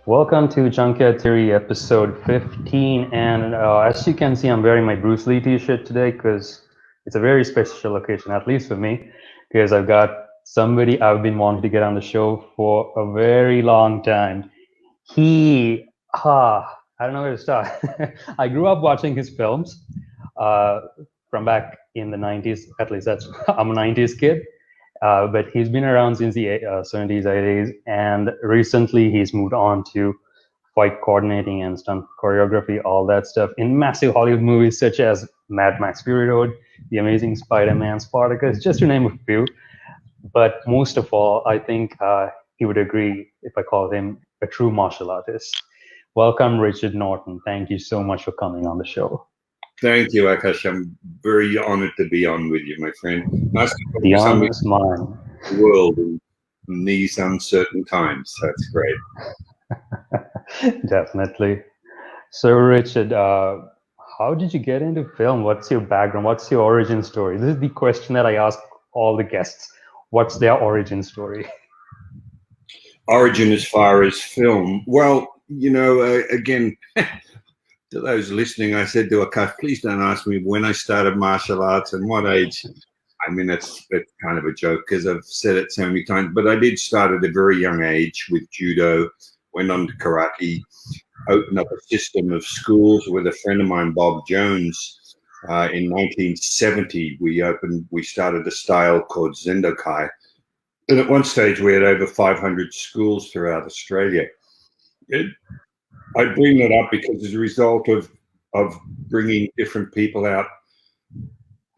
Welcome to Junkyard Theory episode 15. And as you can see, I'm wearing my Bruce Lee t-shirt today because it's a very special occasion, at least for me, because I've got somebody I've been wanting to get on the show for a very long time. I don't know where to start. I grew up watching his films from back in the 90s. At least I'm a 90s kid. But he's been around since the 70s, 80s, and recently he's moved on to fight coordinating and stunt choreography, all that stuff in massive Hollywood movies such as Mad Max Fury Road, The Amazing Spider-Man, Spartacus, just to name a few. But most of all, I think he would agree if I call him a true martial artist. Welcome, Richard Norton. Thank you so much for coming on the show. Thank you, Akash. I'm very honored to be on with you, my friend. Nice to talk The to somebody honor is mine. in the world in these uncertain times. That's great. Definitely. So, Richard, how did you get into film? What's your background? What's your origin story? This is the question that I ask all the guests. What's their origin story? Origin as far as film. Well, again, to those listening, I said to Akash, please don't ask me when I started martial arts and what age. I mean, that's kind of a joke because I've said it so many times, but I did start at a very young age with judo, went on to karate, opened up a system of schools with a friend of mine, Bob Jones. In 1970, we started a style called Zendokai. And at one stage, we had over 500 schools throughout Australia. I bring that up because as a result of bringing different people out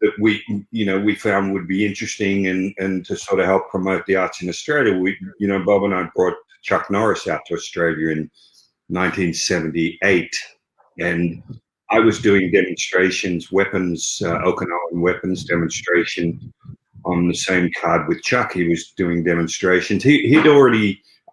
that we found would be interesting and to sort of help promote the arts in Australia, Bob and I brought Chuck Norris out to Australia in 1978, and I was doing demonstrations, Okinawan weapons demonstration on the same card with Chuck. He was doing demonstrations.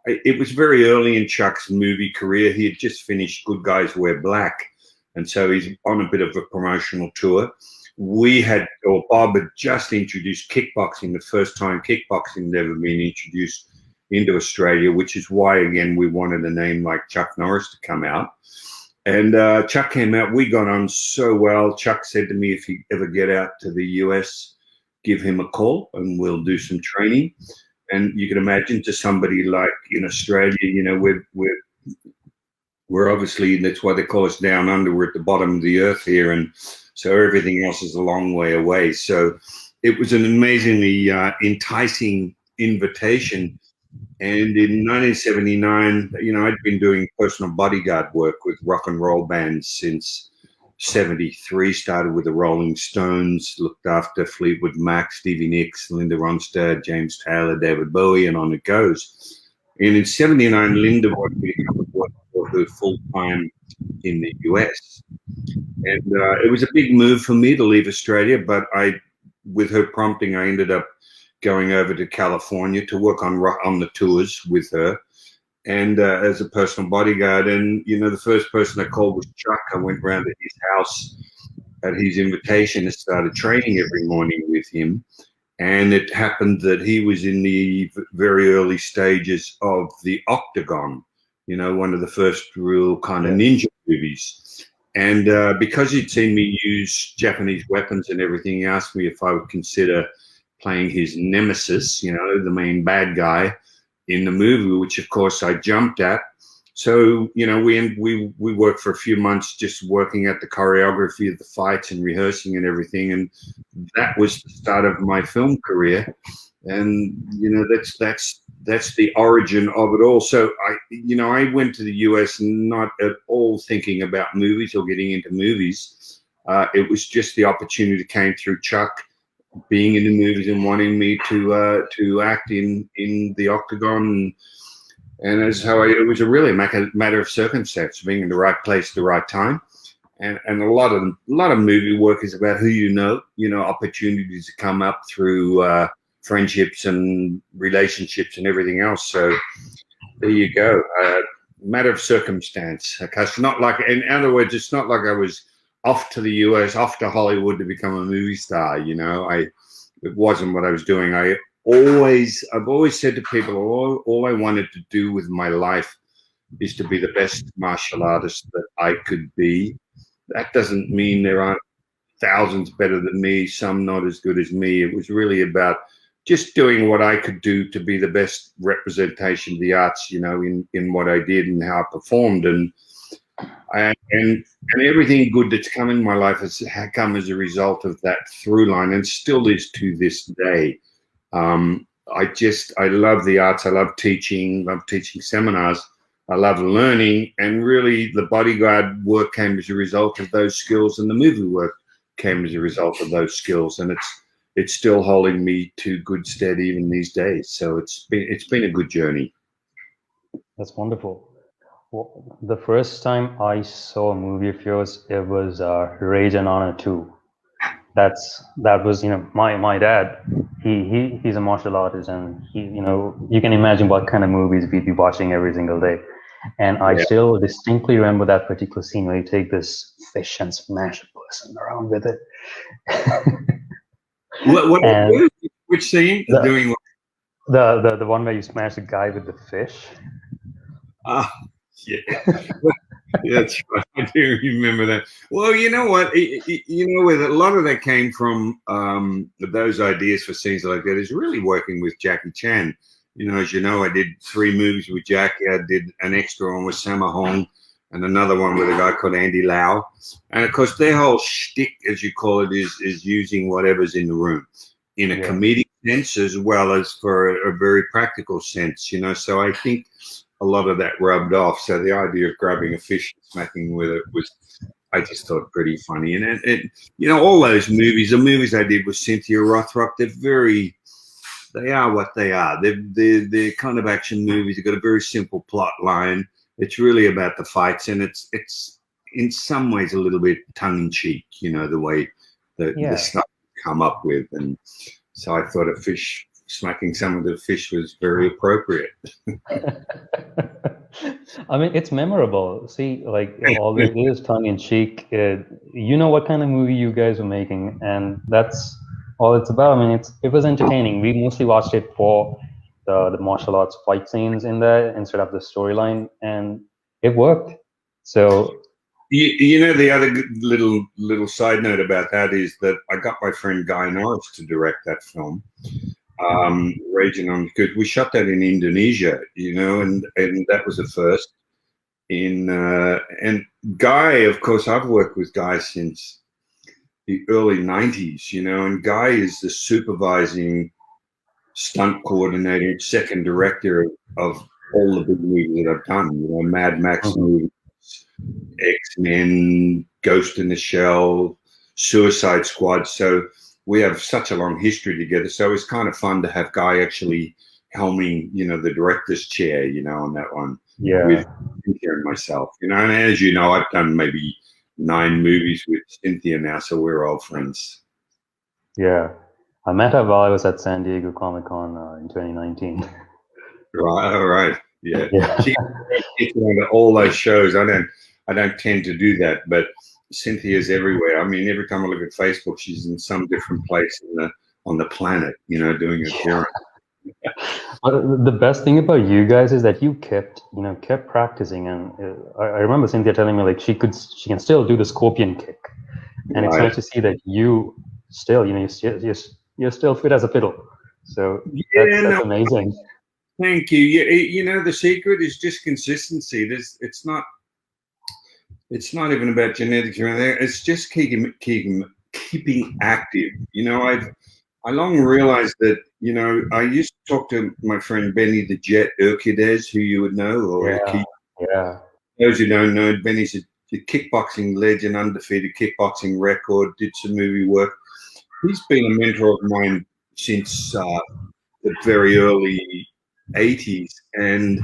It was very early in Chuck's movie career. He had just finished Good Guys Wear Black, and so he's on a bit of a promotional tour. Bob had just introduced kickboxing, the first time kickboxing had ever been introduced into Australia, which is why, again, we wanted a name like Chuck Norris to come out. And Chuck came out. We got on so well. Chuck said to me, if you ever get out to the US, give him a call and we'll do some training. And you can imagine to somebody like in Australia, we're obviously, that's why they call us down under. We're at the bottom of the earth here. And so everything else is a long way away. So it was an amazingly enticing invitation. And in 1979, I'd been doing personal bodyguard work with rock and roll bands since 73. Started with the Rolling Stones, looked after Fleetwood Mac, Stevie Nicks, Linda Ronstadt, James Taylor, David Bowie, and on it goes. And in 79, Linda wanted me to come and work for her full-time in the US. And it was a big move for me to leave Australia, but with her prompting, I ended up going over to California to work on the tours with her, and as a personal bodyguard. And the first person I called was Chuck. I went round to his house at his invitation and started training every morning with him. And it happened that he was in the very early stages of the Octagon, one of the first real kind of ninja movies. And because he'd seen me use Japanese weapons and everything, he asked me if I would consider playing his nemesis, the main bad guy in the movie, which of course I jumped at. So, we worked for a few months just working at the choreography of the fights and rehearsing and everything. And that was the start of my film career. And, that's the origin of it all. So I went to the US not at all thinking about movies or getting into movies. It was just the opportunity came through Chuck being in the movies and wanting me to act in the Octagon, and that's how it was really matter of circumstance, being in the right place at the right time, and a lot of movie work is about who opportunities to come up through friendships and relationships and everything else. So there you go, matter of circumstance. Because in other words, it's not like I was off to the US, off to Hollywood to become a movie star. It wasn't what I was doing. I've always said to people, all I wanted to do with my life is to be the best martial artist that I could be. That doesn't mean there aren't thousands better than me, some not as good as me. It was really about just doing what I could do to be the best representation of the arts, you know, in what I did and how I performed. And everything good that's come in my life has come as a result of that through line, and still is to this day. I love the arts. I love teaching seminars. I love learning, and really the bodyguard work came as a result of those skills, and the movie work came as a result of those skills, and it's still holding me to good stead even these days. So it's been a good journey. That's wonderful. Well, the first time I saw a movie of yours, it was Ragin Honour 2. That was, you know, my dad. He's a martial artist, and you can imagine what kind of movies we'd be watching every single day. And I still distinctly remember that particular scene where you take this fish and smash a person around with it. Which scene? Doing what? The one where you smash the guy with the fish. Yeah. That's right. I do remember that. Well, you know what? Where a lot of that came from, those ideas for scenes like that, is really working with Jackie Chan. You know, as you know, I did 3 movies with Jackie. I did an extra one with Sammo Hung, and another one with a guy called Andy Lau. And of course, their whole shtick, as you call it, is using whatever's in the room in a comedic sense as well as for a very practical sense. You know, so I think a lot of that rubbed off. So the idea of grabbing a fish and smacking with it was, I just thought, pretty funny. And it, you know, all those movies, the movies I did with Cynthia Rothrock, they are what they are. They're kind of action movies. They've got a very simple plot line. It's really about the fights, and it's in some ways a little bit tongue-in-cheek, you know, the way the stuff come up with. And so I thought a fish smacking some of the fish was very appropriate. I mean, it's memorable. See, like, all it is tongue-in-cheek. You know what kind of movie you guys were making, and that's all it's about. I mean, it was entertaining. We mostly watched it for the martial arts fight scenes in there instead of the storyline, and it worked. So you know, the other little side note about that is that I got my friend Guy Norris to direct that film. Ragin Honour, because we shot that in Indonesia, you know, and that was a first. And Guy, of course, I've worked with Guy since the early 90s, you know, and Guy is the supervising stunt coordinator, second director of all the big movies that I've done, you know, Mad Max movies, X-Men, Ghost in the Shell, Suicide Squad. So we have such a long history together. So it's kind of fun to have Guy actually helming, you know, the director's chair, you know, on that one. Yeah. With Cynthia and myself, you know, and as you know, I've done maybe 9 movies with Cynthia now, so we're old friends. Yeah. I met her while I was at San Diego Comic-Con in 2019. Right, all right. Yeah. She gets on all those shows. I don't tend to do that, but Cynthia's everywhere. I mean, every time I look at Facebook, she's in some different place on the planet, you know, doing a appearance. But the best thing about you guys is that you kept practicing, and I remember Cynthia telling me, like, she can still do the scorpion kick, and it's nice to see that you still, you know, you're still fit as a fiddle. So that's amazing. Thank you. Yeah, you know, the secret is just consistency. It's not even about genetics or anything. It's just keeping active. You know, I long realized that, you know, I used to talk to my friend Benny the Jet Urquidez, who you would know, or those who don't know, Benny's a kickboxing legend, undefeated kickboxing record, did some movie work. He's been a mentor of mine since the very early 80s. And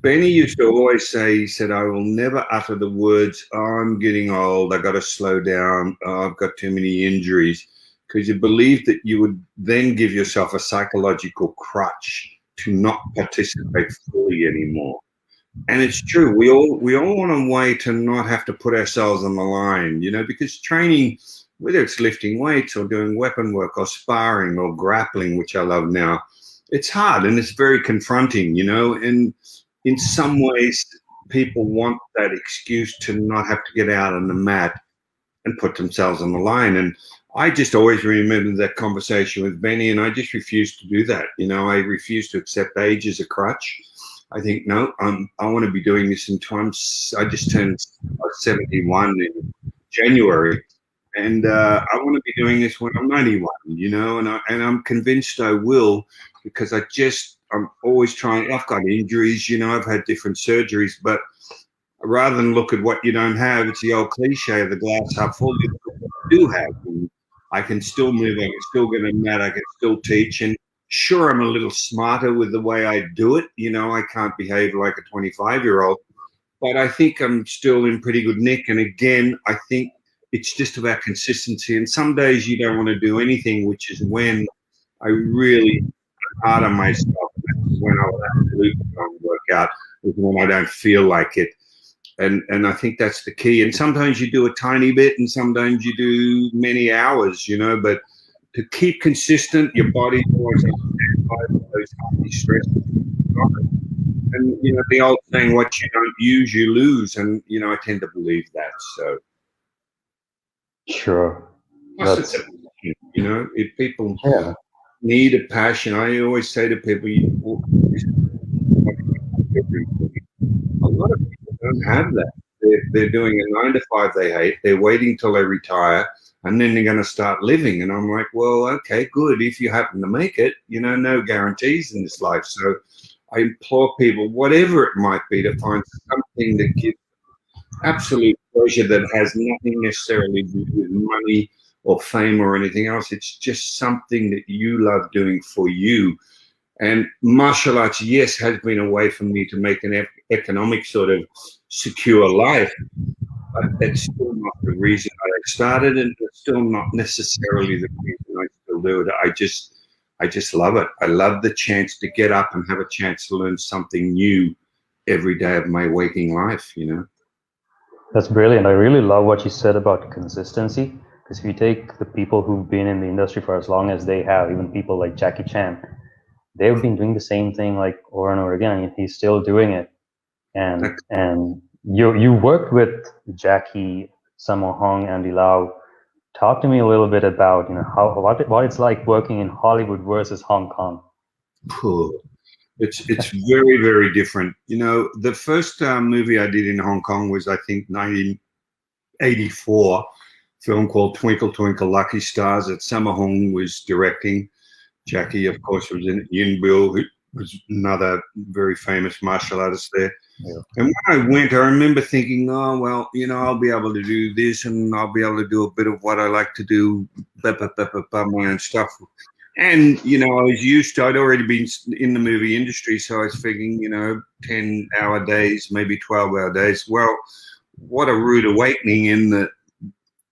Benny used to always say, he said, I will never utter the words, oh, I'm getting old, I got to slow down, oh, I've got too many injuries. Because you believed that you would then give yourself a psychological crutch to not participate fully anymore. And it's true. We all want a way to not have to put ourselves on the line, you know, because training, whether it's lifting weights or doing weapon work or sparring or grappling, which I love now, it's hard and it's very confronting, you know, and in some ways people want that excuse to not have to get out on the mat and put themselves on the line. And I just always remember that conversation with Benny, and I just refused to do that. You know, I refuse to accept age as a crutch. I think, no, I want to be doing this in times. I just turned 71 in January, and I want to be doing this when I'm 91, you know, and I'm convinced I will, because I'm always trying. I've got injuries, you know, I've had different surgeries, but rather than look at what you don't have, it's the old cliche of the glass half full. You do have. And I can still move. I can still get a mat. I can still teach. And sure, I'm a little smarter with the way I do it. You know, I can't behave like a 25-year-old, but I think I'm still in pretty good nick. And again, I think it's just about consistency. And some days you don't want to do anything, which is when I really hard on myself. That's when I will absolutely work out, is when I don't feel like it. And I think that's the key. And sometimes you do a tiny bit, and sometimes you do many hours, you know, but to keep consistent, your body always has to stand by those healthy stresses. And, you know, the old saying, what you don't use, you lose. And, you know, I tend to believe that. So, Sure. plus it's you know, if people need a passion, I always say to people, a lot of people don't have that. They're doing a 9 to 5 they hate. They're waiting till they retire, and then they're going to start living. And I'm like, well, okay, good. If you happen to make it, you know, no guarantees in this life. So I implore people, whatever it might be, to find something that gives absolute pleasure, that has nothing necessarily to do with money or fame or anything else. It's just something that you love doing for you. And martial arts, yes, has been a way for me to make an economic sort of secure life, but it's still not the reason I started, and it's still not necessarily the reason I still do it. I just love it. I love the chance to get up and have a chance to learn something new every day of my waking life, you know. That's brilliant. I really love what you said about consistency, because if you take the people who've been in the industry for as long as they have, even people like Jackie Chan, they've been doing the same thing like over and over again, and he's still doing it. And you worked with Jackie, Sammo Hung, Andy Lau. Talk to me a little bit about, you know, what it's like working in Hollywood versus Hong Kong. It's very, very different. You know, the first movie I did in Hong Kong was, I think, 1984, film called Twinkle Twinkle Lucky Stars that Sammo Hung was directing. Jackie, of course, was in it. Yin Bill, who was another very famous martial artist there. Yeah. And when I went, I remember thinking, oh, well, you know, I'll be able to do this, and I'll be able to do a bit of what I like to do, my own stuff. And, you know, I was used to, I'd already been in the movie industry, so I was thinking, you know, 10-hour days, maybe 12-hour days. Well, what a rude awakening in that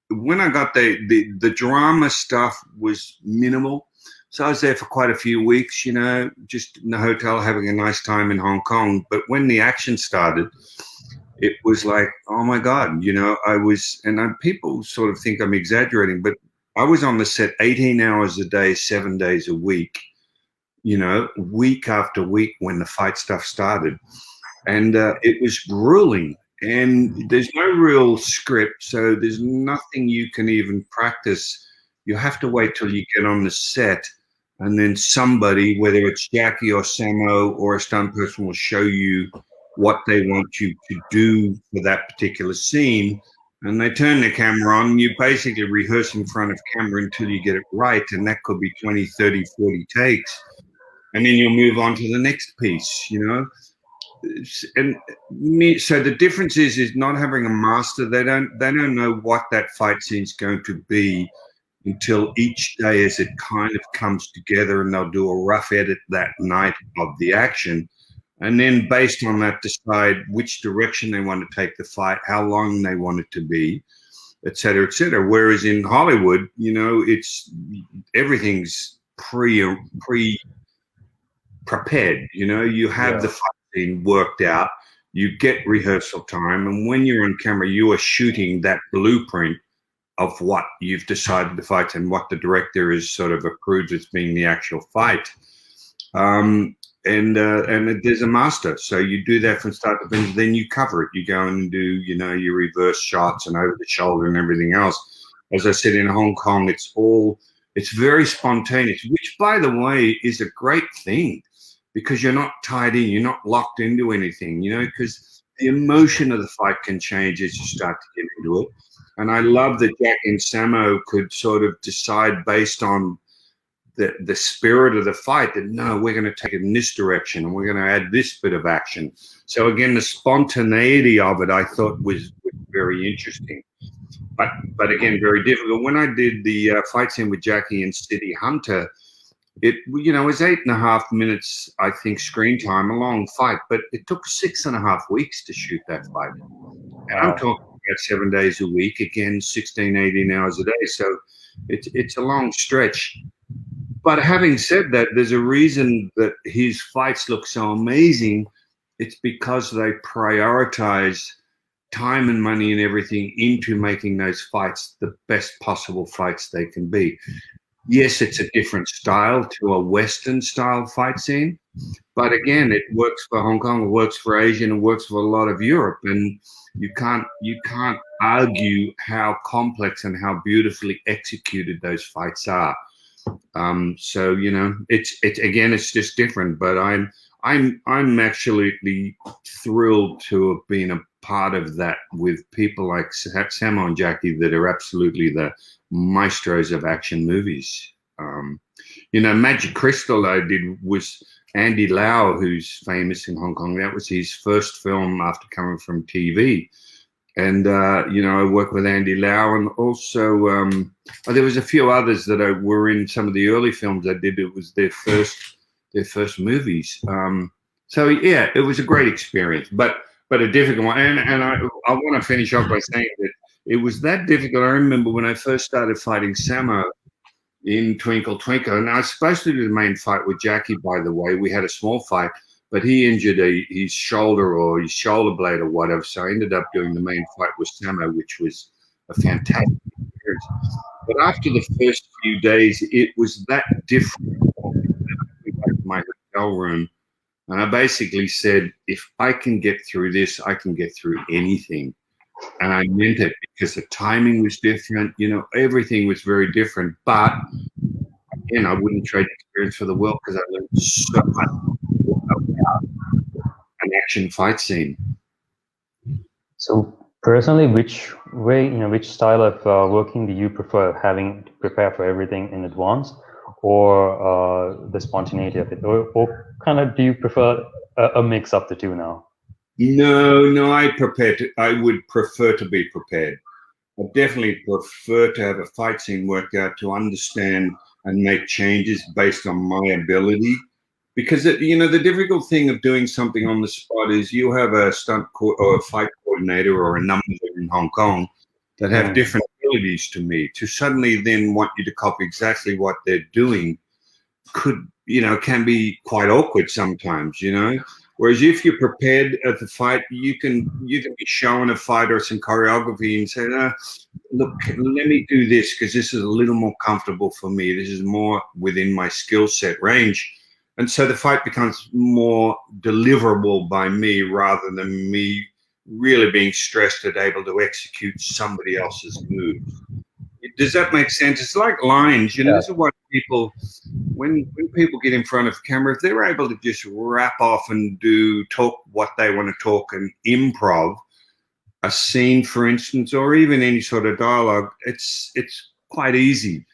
when I got the drama stuff was minimal. So I was there for quite a few weeks, you know, just in the hotel having a nice time in Hong Kong. But when the action started, it was like, oh my God, you know, people sort of think I'm exaggerating, but I was on the set 18 hours a day, 7 days a week, you know, week after week when the fight stuff started. And it was grueling, and there's no real script. So there's nothing you can even practice. You have to wait till you get on the set. And then somebody, whether it's Jackie or Sammo or a stunt person, will show you what they want you to do for that particular scene. And they turn the camera on. You basically rehearse in front of camera until you get it right. And that could be 20, 30, 40 takes. And then you'll move on to the next piece, you know. And so the difference is not having a master. They don't know what that fight scene is going to be until each day as it kind of comes together, and they'll do a rough edit that night of the action. And then based on that, decide which direction they want to take the fight, how long they want it to be, et cetera, et cetera. Whereas in Hollywood, you know, everything's prepared, you know, you have the fight scene worked out, you get rehearsal time. And when you're on camera, you are shooting that blueprint of what you've decided to fight and what the director is sort of approved as being the actual fight. and there's a master. So you do that from start to finish. Then you cover it. You go and do, you know, your reverse shots and over the shoulder and everything else. As I said, in Hong Kong, it's very spontaneous, which, by the way, is a great thing because you're not tied in, you're not locked into anything, you know, because the emotion of the fight can change as you start to get into it. And I love that Jack and Samo could sort of decide based on the spirit of the fight that, no, we're going to take it in this direction and we're going to add this bit of action. So again, the spontaneity of it, I thought was very interesting. But again, very difficult. When I did the fight scene with Jackie in City Hunter, it, you know, was 8.5 minutes, I think, screen time, a long fight, but it took 6.5 weeks to shoot that fight. And I'm talking about 7 days a week, again, 16, 18 hours a day. So it's a long stretch. But having said that, there's a reason that his fights look so amazing. It's because they prioritize time and money and everything into making those fights the best possible fights they can be. Yes, it's a different style to a Western style fight scene, but again, it works for Hong Kong, it works for Asia, and it works for a lot of Europe. And you can't argue how complex and how beautifully executed those fights are. So, you know, it's again, it's just different. But I'm absolutely thrilled to have been a part of that with people like Samo and Jackie that are absolutely the maestros of action movies. You know, Magic Crystal I did was Andy Lau, who's famous in Hong Kong. That was his first film after coming from TV. And, you know, I worked with Andy Lau, and also there was a few others that were in some of the early films I did. It was their first movies. So, yeah, it was a great experience, but a difficult one. And I want to finish off by saying that it was that difficult. I remember when I first started fighting Samo in Twinkle Twinkle, and I was supposed to do the main fight with Jackie, by the way. We had a small fight, but he injured his shoulder or his shoulder blade or whatever. So I ended up doing the main fight with Samo, which was a fantastic experience. But after the first few days, it was that different. I went back to my hotel room, and I basically said, if I can get through this, I can get through anything. And I meant it, because the timing was different. You know, everything was very different. But again, I wouldn't trade the experience for the world, because I learned so much about an action fight scene. So personally, which style of working do you prefer, having to prepare for everything in advance, or the spontaneity of it, or kind of do you prefer a mix of the two now? No, I would prefer to be prepared. I definitely prefer to have a fight scene worked out, to understand and make changes based on my ability. Because, you know, the difficult thing of doing something on the spot is you have a stunt or a fight coordinator or a number in Hong Kong that have different abilities to me. To suddenly then want you to copy exactly what they're doing can be quite awkward sometimes, you know. Whereas if you're prepared at the fight, you can be showing a fighter some choreography and say, look, let me do this because this is a little more comfortable for me. This is more within my skill set range. And so the fight becomes more deliverable by me rather than me really being stressed and able to execute somebody else's moves. Does that make sense? It's like lines. You know, this is what people, when people get in front of camera, if they're able to just wrap off and talk what they want to talk and improv a scene, for instance, or even any sort of dialogue, it's quite easy.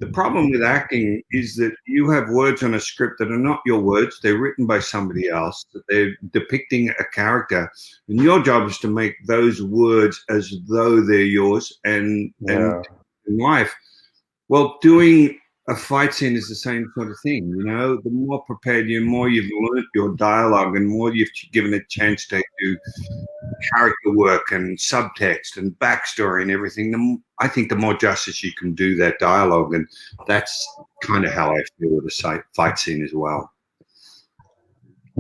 The problem with acting is that you have words on a script that are not your words. They're written by somebody else, that they're depicting a character. And your job is to make those words as though they're yours and in life. Well, doing a fight scene is the same sort of thing, you know. The more prepared the more you've learned your dialogue and more you've given a chance to do character work and subtext and backstory and everything, I think the more justice you can do that dialogue. And that's kind of how I feel with the fight scene as well.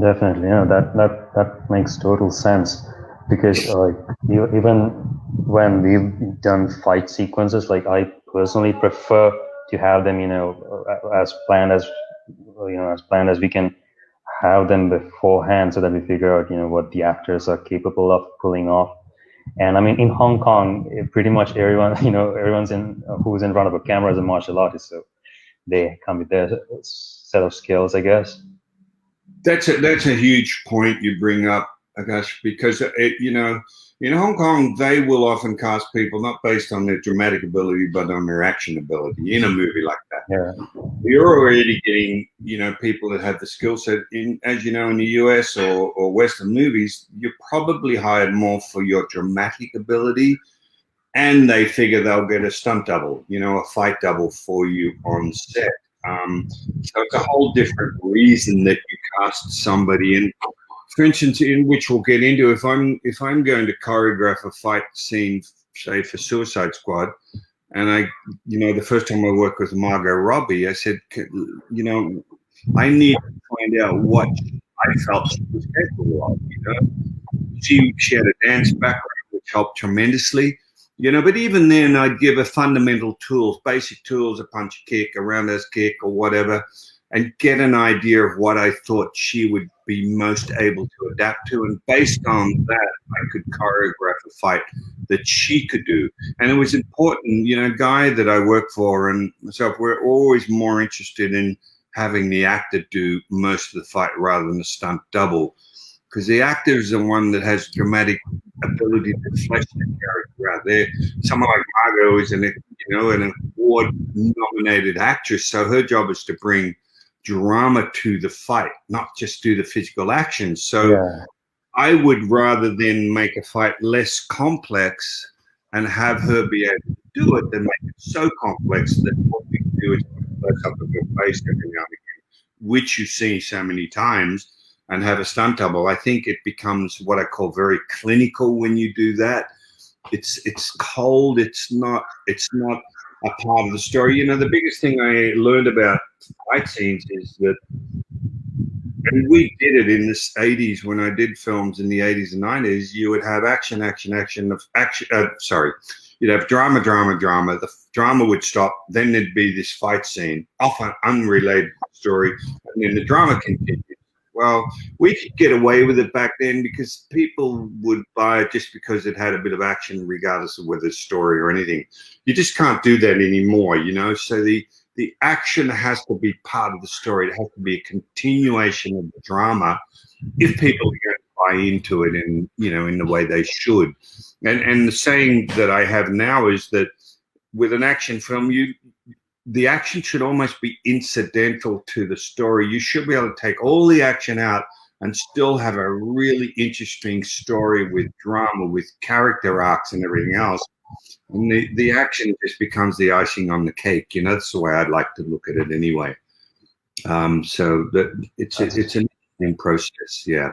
Definitely, yeah, that makes total sense, because even when we've done fight sequences, like I personally prefer to have them, you know, as planned as we can have them beforehand so that we figure out, what the actors are capable of pulling off. And I mean, in Hong Kong, pretty much everyone, everyone's who's in front of a camera is a martial artist, so they come with their set of skills, I guess. That's a huge point you bring up, Akash, because in Hong Kong they will often cast people not based on their dramatic ability but on their action ability in a movie like that. Yeah. You're already getting people that have the skill set. As you know, in the US or Western movies, you're probably hired more for your dramatic ability, and they figure they'll get a stunt double, a fight double for you on set. So it's a whole different reason that you cast somebody in. For instance, in which we'll get into, if I'm going to choreograph a fight scene, say for Suicide Squad, and the first time I worked with Margot Robbie, I said, I need to find out what I felt she was capable of. She had a dance background, which helped tremendously. But even then, I'd give her fundamental tools, basic tools, a punch, kick, a roundhouse kick, or whatever, and get an idea of what I thought she would be most able to adapt to. And based on that, I could choreograph a fight that she could do. And it was important, Guy that I work for and myself, we're always more interested in having the actor do most of the fight rather than the stunt double. Because the actor is the one that has dramatic ability to flesh the character out there. Someone like Margot is an award-nominated actress, so her job is to bring drama to the fight, not just do the physical action. So yeah. I would rather than make a fight less complex and have her be able to do it than make it so complex that what we do is close up of her face every now and again, which you see so many times, and have a stunt double. I think it becomes what I call very clinical when you do that. It's cold. It's not a part of the story. The biggest thing I learned about fight scenes is that, and we did it in the 80s when I did films in the 80s and 90s, you would have action. You'd have drama. The drama would stop. Then there'd be this fight scene, often unrelated story, and then the drama continued. Well, we could get away with it back then because people would buy it just because it had a bit of action, regardless of whether it's story or anything. You just can't do that anymore, So the action has to be part of the story. It has to be a continuation of the drama if people are going to buy into it in the way they should. And the saying that I have now is that with an action film, the action should almost be incidental to the story. You should be able to take all the action out and still have a really interesting story with drama, with character arcs and everything else. And the action just becomes the icing on the cake. That's the way I'd like to look at it anyway. So that it's an interesting process. Yeah.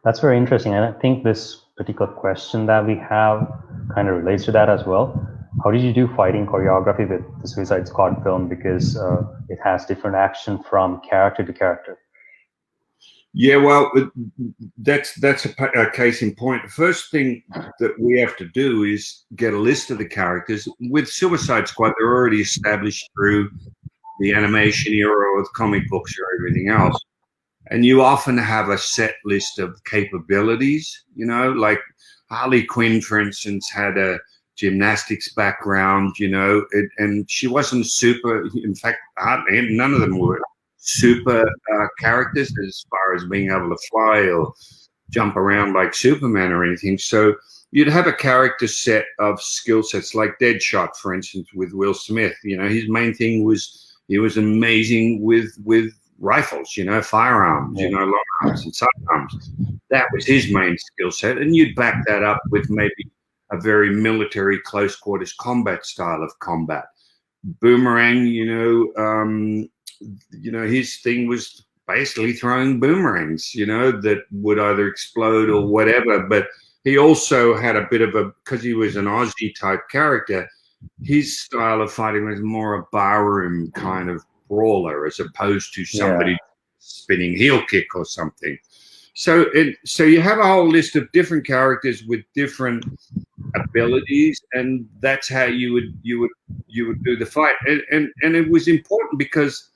That's very interesting. And I think this particular question that we have kind of relates to that as well. How did you do fighting choreography with the Suicide Squad film? Because it has different action from character to character. Yeah, well, that's a case in point. The first thing that we have to do is get a list of the characters. With Suicide Squad, they're already established through the animation era with comic books or everything else. And you often have a set list of capabilities, like Harley Quinn, for instance, had a gymnastics background, and she wasn't super. In fact, none of them were super characters as far as being able to fly or jump around like Superman or anything. So you'd have a character set of skill sets, like Deadshot, for instance, with Will Smith. His main thing was he was amazing with rifles, firearms, long arms and sidearms. That was his main skill set, and you'd back that up with maybe a very military close quarters combat style of combat. Boomerang, his thing was basically throwing boomerangs, that would either explode or whatever. But he also had a bit of because he was an Aussie type character, his style of fighting was more a barroom kind of brawler as opposed to somebody spinning heel kick or something. So you have a whole list of different characters with different abilities, and that's how you would do the fight. And it was important because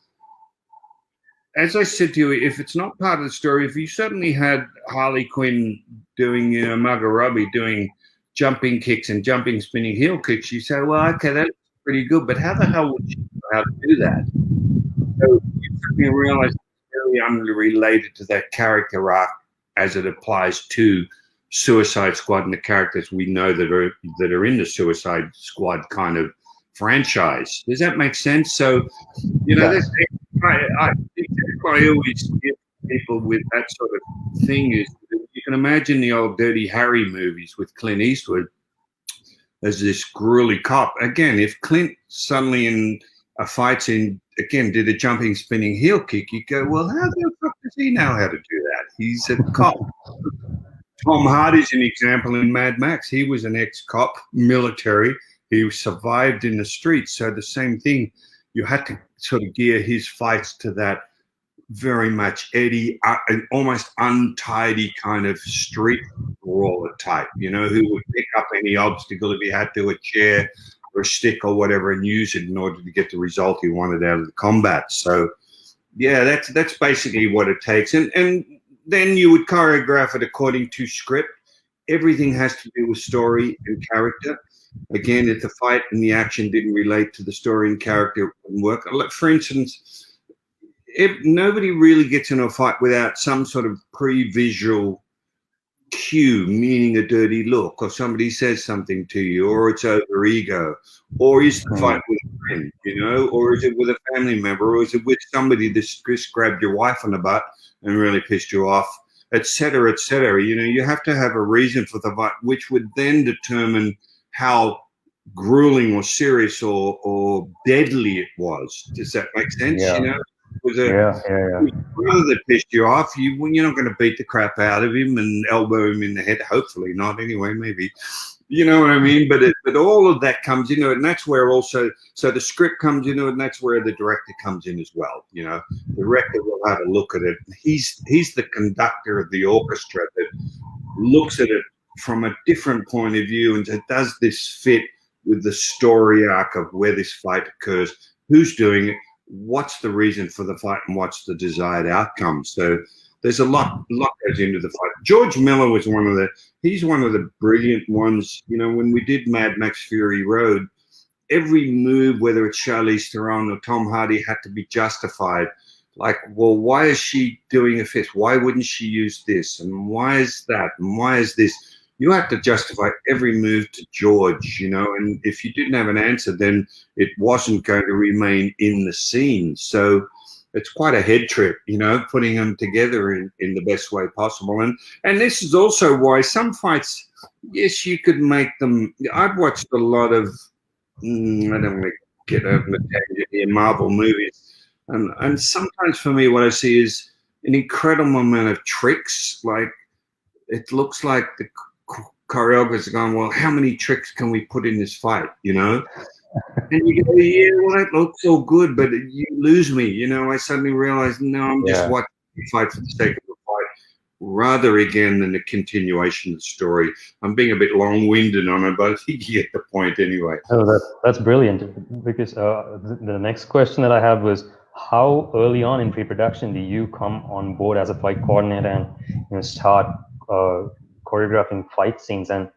as I said to you, if it's not part of the story, if you suddenly had Harley Quinn doing, Margot Robbie doing jumping kicks and jumping spinning heel kicks, you say, well, okay, that's pretty good, but how the hell would she know how to do that? So you suddenly realize it's very unrelated to that character arc as it applies to Suicide Squad and the characters we know that are in the Suicide Squad kind of franchise. Does that make sense? So, Yes. I think what I always give people with that sort of thing is that you can imagine the old Dirty Harry movies with Clint Eastwood as this gruely cop. Again, if Clint suddenly in a fight scene again did a jumping spinning heel kick, you go, well, how the fuck does he know how to do that? He's a cop. Tom Hardy's an example in Mad Max. He was an ex-cop, military. He survived in the streets. So the same thing, you had to sort of gear his fights to that very much Eddie, an almost untidy kind of street brawler type, who would pick up any obstacle if he had to, a chair or a stick or whatever, and use it in order to get the result he wanted out of the combat. So, yeah, that's basically what it takes. And then you would choreograph it according to script. Everything has to do with story and character. Again, if the fight and the action didn't relate to the story and character, it wouldn't work. Like, for instance, if nobody really gets into a fight without some sort of pre-visual cue, meaning a dirty look, or somebody says something to you, or it's over ego, or is the fight with a friend, or is it with a family member, or is it with somebody that just grabbed your wife on the butt and really pissed you off, et cetera, et cetera. You have to have a reason for the fight, which would then determine how grueling or serious or deadly it was. Does that make sense? Yeah. Was Yeah. brother that pissed you off, you're not going to beat the crap out of him and elbow him in the head. Hopefully not. Anyway, maybe. You know what I mean? But all of that comes into it, and that's where also, so the script comes into it, and that's where the director comes in as well. The director will have a look at it. He's the conductor of the orchestra that looks at it from a different point of view and says, does this fit with the story arc of where this fight occurs? Who's doing it? What's the reason for the fight, and what's the desired outcome? So there's a lot goes into the fight. George Miller was he's one of the brilliant ones. When we did Mad Max Fury Road, every move, whether it's Charlize Theron or Tom Hardy, had to be justified. Like, well, why is she doing a fist? Why wouldn't she use this? And why is that? And why is this? You have to justify every move to George, and if you didn't have an answer, then it wasn't going to remain in the scene. So it's quite a head trip, putting them together in the best way possible. And this is also why some fights, yes, you could make them. I've watched a lot of, I don't want to get over the tangent here, Marvel movies. And sometimes for me, what I see is an incredible amount of tricks. Like, it looks like the choreographers are going, well, how many tricks can we put in this fight, And you go, yeah, well, that looks all good, but you lose me, I suddenly realize, no, I'm just watching the fight for the sake of the fight, rather again than the continuation of the story. I'm being a bit long-winded on it, but I think you get the point anyway. Oh, that's brilliant, because the next question that I have was, how early on in pre-production do you come on board as a fight coordinator and start choreographing fight scenes, and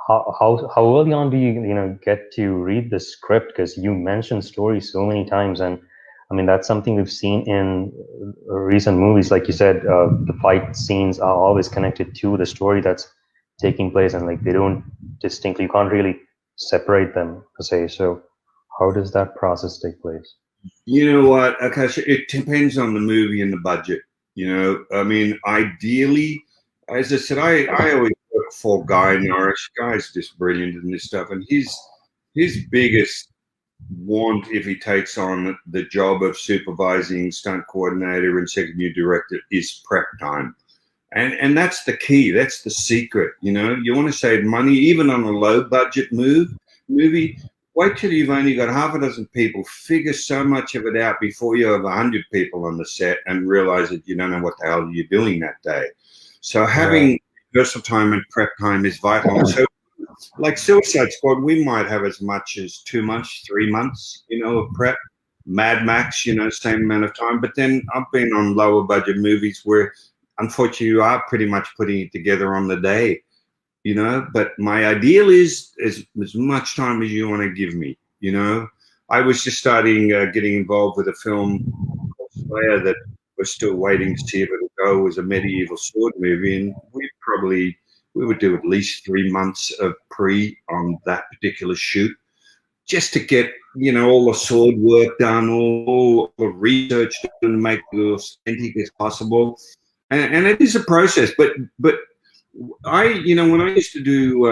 how early on do you get to read the script? Because you mentioned story so many times, and I mean that's something we've seen in recent movies. Like you said, the fight scenes are always connected to the story that's taking place, and like they don't distinctly, you can't really separate them per se. So how does that process take place? You know what, Akash, it depends on the movie and the budget. I mean, ideally, as I said, I always work for Guy Norris. Guy's just brilliant in this stuff, and his biggest want, if he takes on the job of supervising stunt coordinator and second unit director, is prep time, and that's the key. That's the secret. You want to save money even on a low budget movie. Wait till you've only got half a dozen people. Figure so much of it out before you have 100 people on the set and realize that you don't know what the hell you're doing that day. So having rehearsal time and prep time is vital. So, like Suicide Squad, we might have as much as 2 months, 3 months, of prep. Mad Max, you know, same amount of time. But then I've been on lower budget movies where, unfortunately, you are pretty much putting it together on the day, you know. But my ideal is as much time as you want to give me, you know. I was just starting getting involved with a film called Slayer that we're still waiting to see if it'll go. It was a medieval sword movie, and we would do at least 3 months of pre on that particular shoot, just to get, you know, all the sword work done, all the research done, make it as authentic as possible. And it is a process, but I, you know, when I used to do,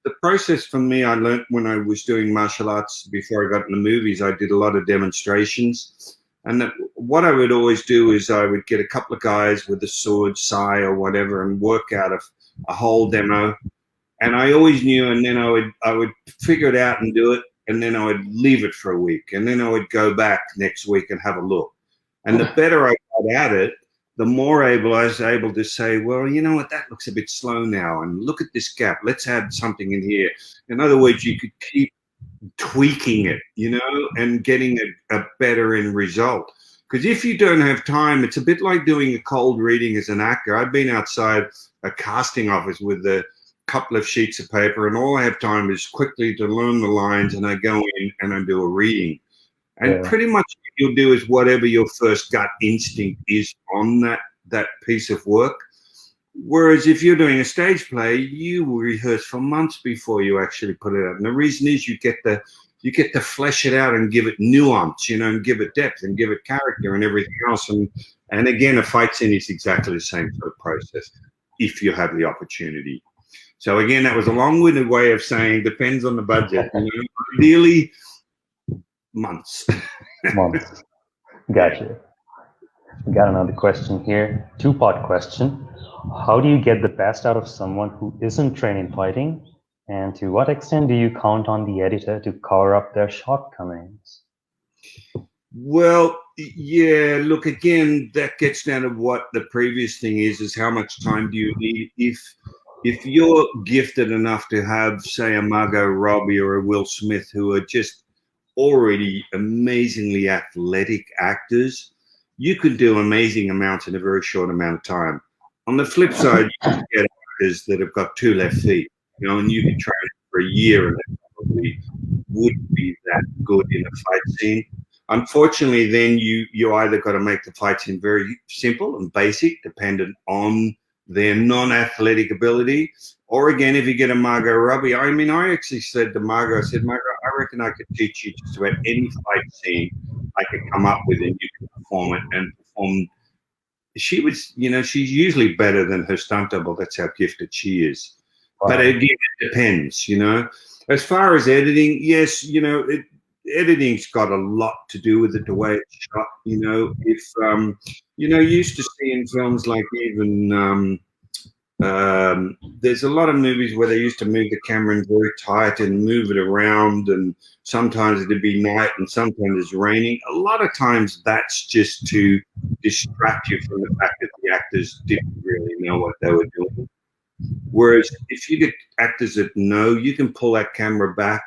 the process for me, I learned when I was doing martial arts before I got into movies. I did a lot of demonstrations, and what I would always do is I would get a couple of guys with a sword, sai or whatever, and work out a whole demo. And I always knew, and then I would figure it out and do it, and then I would leave it for a week, and then I would go back next week and have a look. And the better I got at it, the more I was able to say, well, you know what, that looks a bit slow now, and look at this gap. Let's add something in here. In other words, you could keep tweaking it, you know, and getting a better end result. Because if you don't have time, it's a bit like doing a cold reading as an actor. I've been outside a casting office with a couple of sheets of paper, and all I have time is quickly to learn the lines, and I go in and I do a reading. And pretty much what you'll do is whatever your first gut instinct is on that piece of work. Whereas if you're doing a stage play, you will rehearse for months before you actually put it out. And the reason is you get to flesh it out and give it nuance, you know, and give it depth and give it character and everything else. And again, a fight scene is exactly the same sort of process if you have the opportunity. So again, that was a long-winded way of saying depends on the budget. You know, ideally, months. Months. Gotcha. We got another question here. Two-part question. How do you get the best out of someone who isn't trained in fighting? And to what extent do you count on the editor to cover up their shortcomings? Well, yeah, look, again, that gets down to what the previous thing is how much time do you need? If you're gifted enough to have, say, a Margot Robbie or a Will Smith, who are just already amazingly athletic actors, you could do amazing amounts in a very short amount of time. On the flip side, you can get actors that have got 2 left feet, you know, and you can train for a year and they probably wouldn't be that good in a fight scene. Unfortunately, then you either got to make the fight scene very simple and basic, dependent on their non-athletic ability, or again, if you get a Margot Robbie, I mean, I actually said to Margot, I said, Margot, I reckon I could teach you just about any fight scene I could come up with, and you can perform it and perform. She was, you know, she's usually better than her stunt double. That's how gifted she is. Wow. But again, it depends, you know. As far as editing, yes, you know, editing's got a lot to do with it, the way it's shot, you know. If, you know, you used to see in films like even, there's a lot of movies where they used to move the camera in very tight and move it around, and sometimes it'd be night and sometimes it's raining. A lot of times that's just to distract you from the fact that the actors didn't really know what they were doing. Whereas if you get actors that know, you can pull that camera back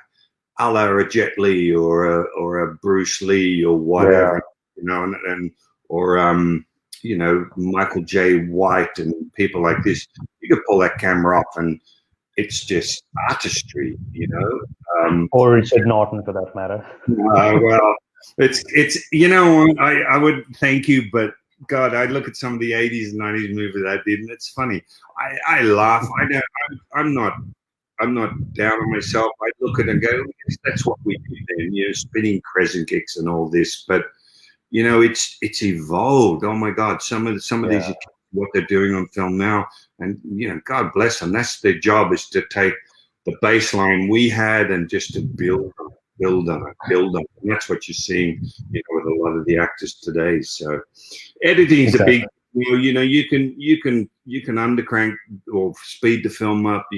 a la a Jet Li or a Bruce Lee or whatever, you know, or you know, Michael J. White and people like this. You could pull that camera off and it's just artistry, you know. Or Richard Norton, for that matter. Well, it's you know, I would thank you, but God, I look at some of the 80s and 90s movies I did, and it's funny. I laugh. I'm not down on myself. I look at it and go, yes, that's what we do then, you know, spinning crescent kicks and all this. But you know, it's evolved. Oh my God, some of these are what they're doing on film now, and you know, God bless them. That's their job, is to take the baseline we had and just to build on it. And that's what you're seeing, you know, with a lot of the actors today. So editing is a big, you know, you can undercrank or speed the film up.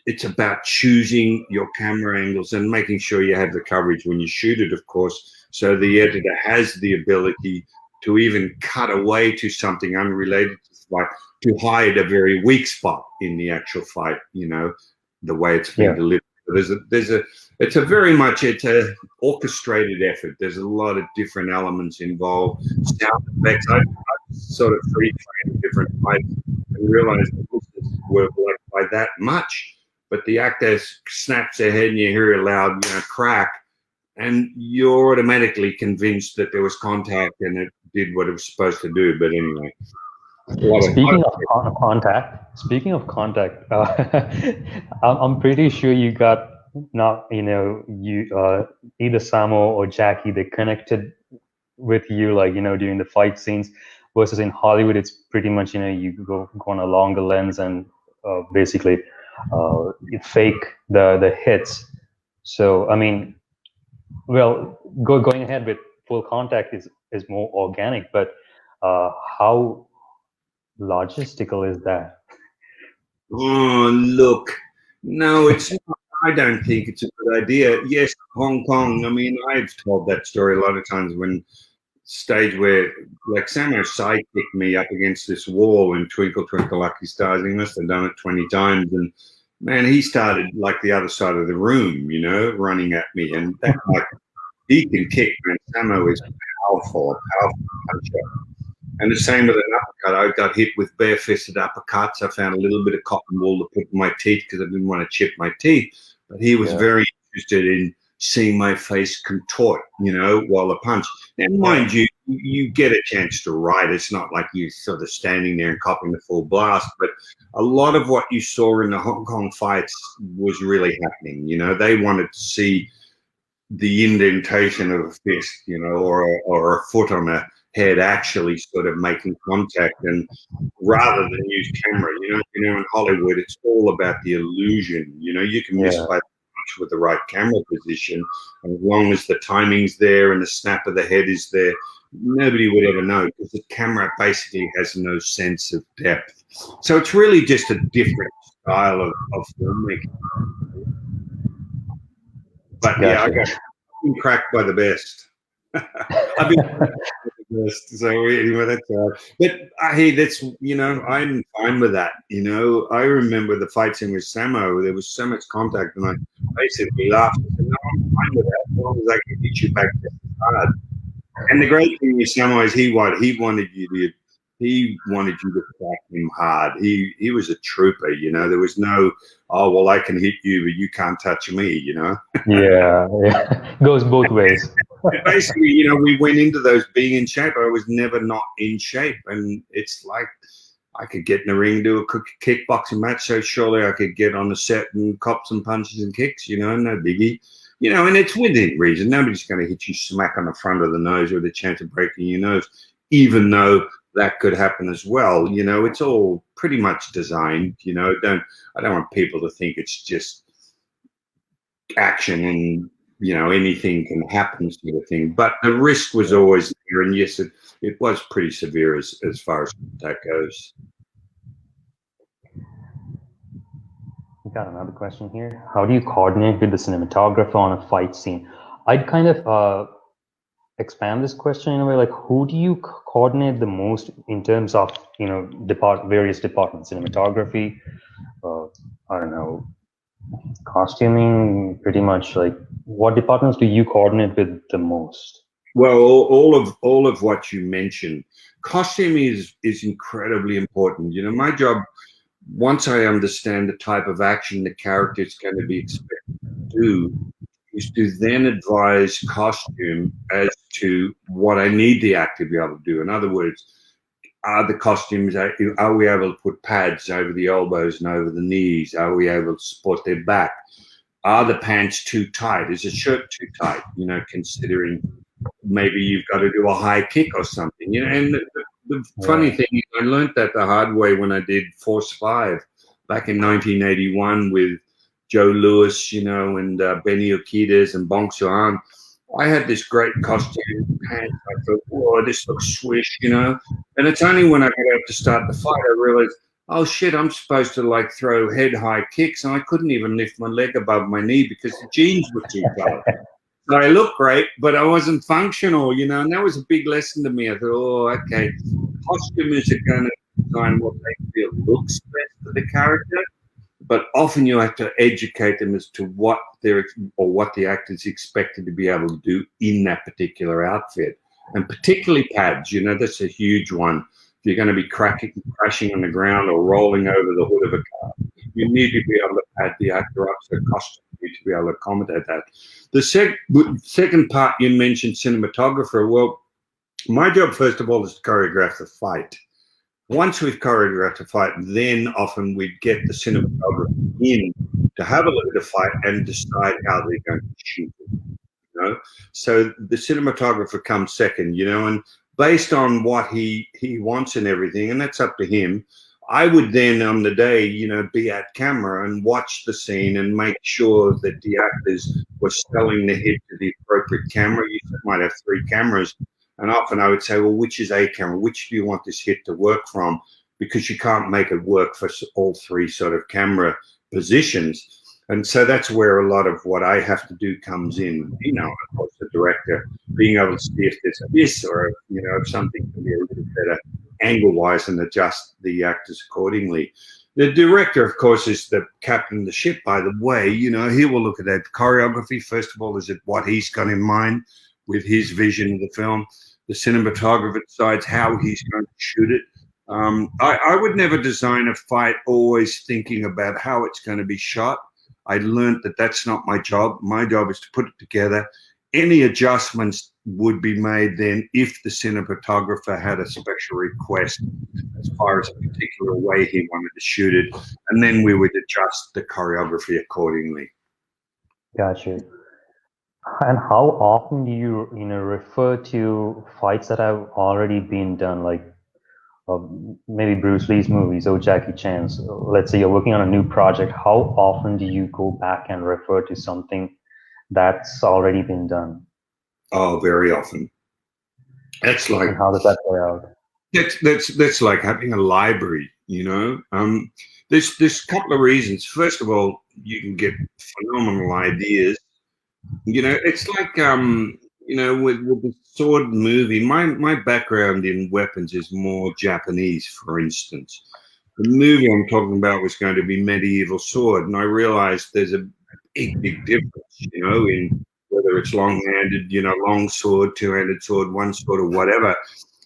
It's about choosing your camera angles and making sure you have the coverage when you shoot it, of course, so the editor has the ability to even cut away to something unrelated to the fight to hide a very weak spot in the actual fight, you know, the way it's being delivered It's a very much, it's a orchestrated effort. There's a lot of different elements involved. Sound effects. I sort of free trained different types and realized that this doesn't work like by that much. But the actor snaps their head and you hear a loud, crack, and you're automatically convinced that there was contact and it did what it was supposed to do. But anyway. Speaking of contact, I'm pretty sure you got not, either Samo or Jackie, they connected with you, like, during the fight scenes, versus in Hollywood, it's pretty much, you go on a longer lens and basically you fake the hits. So, I mean, well, going ahead with full contact is more organic, but how logistical is that? Oh, look, no, it's not. I don't think it's a good idea. Yes, Hong Kong. I mean, I've told that story a lot of times when stage where, like, Samo sidekicked me up against this wall in Twinkle Twinkle Lucky Stars. He must have done it 20 times, and man, he started like the other side of the room, running at me, and that, like, he can kick. Man, Samo is powerful puncher. And the same with an uppercut. I got hit with bare-fisted uppercuts. I found a little bit of cotton wool to put in my teeth because I didn't want to chip my teeth. But he was very interested in seeing my face contort, while I punch. And mind you, you get a chance to write. It's not like you sort of standing there and copping the full blast. But a lot of what you saw in the Hong Kong fights was really happening. They wanted to see the indentation of a fist, or a foot on a head actually sort of making contact, and rather than use camera, in Hollywood, it's all about the illusion. You can miss by much with the right camera position, and as long as the timing's there and the snap of the head is there, nobody would ever know, because the camera basically has no sense of depth. So it's really just a different style of filmmaking. But yeah, I've been cracked by the best. I've been so anyway, that's all. But hey, that's I'm fine with that. I remember the fight scene with Samo. There was so much contact, and I basically laughed. I said, "No, I'm fine with that, as long as I can hit you back just as hard." And the great thing with Samo is he wanted you to crack him hard. He was a trooper. There was no, oh well, I can hit you, but you can't touch me. Yeah, goes both ways. Basically, we went into those being in shape. I was never not in shape, and it's like I could get in the ring, do a kickboxing match, so surely I could get on the set and cop some punches and kicks, no biggie. And it's within reason. Nobody's going to hit you smack on the front of the nose with a chance of breaking your nose, even though that could happen as well. It's all pretty much designed. I don't want people to think it's just action and anything can happen sort of thing. But the risk was always there, and yes, it was pretty severe as far as that goes. We got another question here. How do you coordinate with the cinematographer on a fight scene? I'd kind of expand this question in a way, like, who do you coordinate the most in terms of, various departments, cinematography, I don't know, costuming, pretty much, like, what departments do you coordinate with the most? Well, all of what you mentioned, costuming is incredibly important. My job, once I understand the type of action the character is going to be expected to do, is to then advise costume as to what I need the actor to be able to do. In other words, are the costumes, are we able to put pads over the elbows and over the knees? Are we able to support their back? Are the pants too tight? Is the shirt too tight? Considering maybe you've got to do a high kick or something. And the funny thing is, I learned that the hard way when I did Force 5 back in 1981 with Joe Lewis, and Benny Urquidez and Bong Soon. I had this great costume pants. I thought, whoa, this looks swish, And it's only when I got out to start the fight I realized, oh shit, I'm supposed to like throw head high kicks, and I couldn't even lift my leg above my knee because the jeans were too tight. So I looked great, but I wasn't functional, and that was a big lesson to me. I thought, oh, okay, costumers are going to design what they feel looks best for the character, but often you have to educate them as to what what the actor's expected to be able to do in that particular outfit, and particularly pads. You know, that's a huge one. If you're going to be crashing on the ground or rolling over the hood of a car, you need to be able to pad the actor up so costume need to be able to accommodate that. The second part you mentioned, cinematographer. Well, my job first of all is to choreograph the fight. Once we've choreographed a fight, then often we'd get the cinematographer in to have a look at the fight and decide how they're going to shoot it. You know, so the cinematographer comes second. You know, and based on what he wants and everything, and that's up to him. I would then on the day, you know, be at camera and watch the scene and make sure that the actors were selling the hit to the appropriate camera. You might have 3 cameras. And often I would say, well, which is a camera? Which do you want this hit to work from? Because you can't make it work for all 3 sort of camera positions. And so that's where a lot of what I have to do comes in. You know, of course, the director being able to see if there's a miss or, you know, if something can be a little better angle-wise and adjust the actors accordingly. The director, of course, is the captain of the ship, by the way. You know, he will look at that choreography. First of all, is it what he's got in mind with his vision of the film? The cinematographer decides how he's going to shoot it. I would never design a fight always thinking about how it's going to be shot. I learned that that's not my job. My job is to put it together. Any adjustments would be made then if the cinematographer had a special request as far as a particular way he wanted to shoot it, and then we would adjust the choreography accordingly. Gotcha. And how often do you refer to fights that have already been done, like maybe Bruce Lee's movies or Jackie Chan's? Let's say you're working on a new project. How often do you go back and refer to something that's already been done? Oh, very often. That's like, and how does that play out? That's like having a library. You know, there's a couple of reasons. First of all, you can get phenomenal ideas. You know, it's like you know, with the sword movie, my background in weapons is more Japanese, for instance. The movie I'm talking about was going to be medieval sword, and I realized there's a big difference, you know, in whether it's long-handed, you know, long sword, two-handed sword, one sword, or whatever.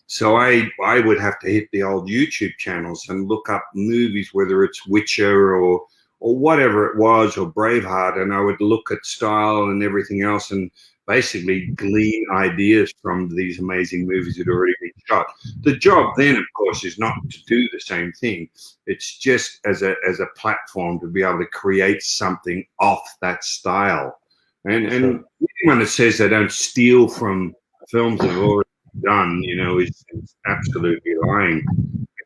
So I would have to hit the old YouTube channels and look up movies, whether it's Witcher or whatever it was, or Braveheart, and I would look at style and everything else and basically glean ideas from these amazing movies that had already been shot. The job then, of course, is not to do the same thing. It's just as a platform to be able to create something off that style. And anyone that says they don't steal from films that have already done, you know, is absolutely lying.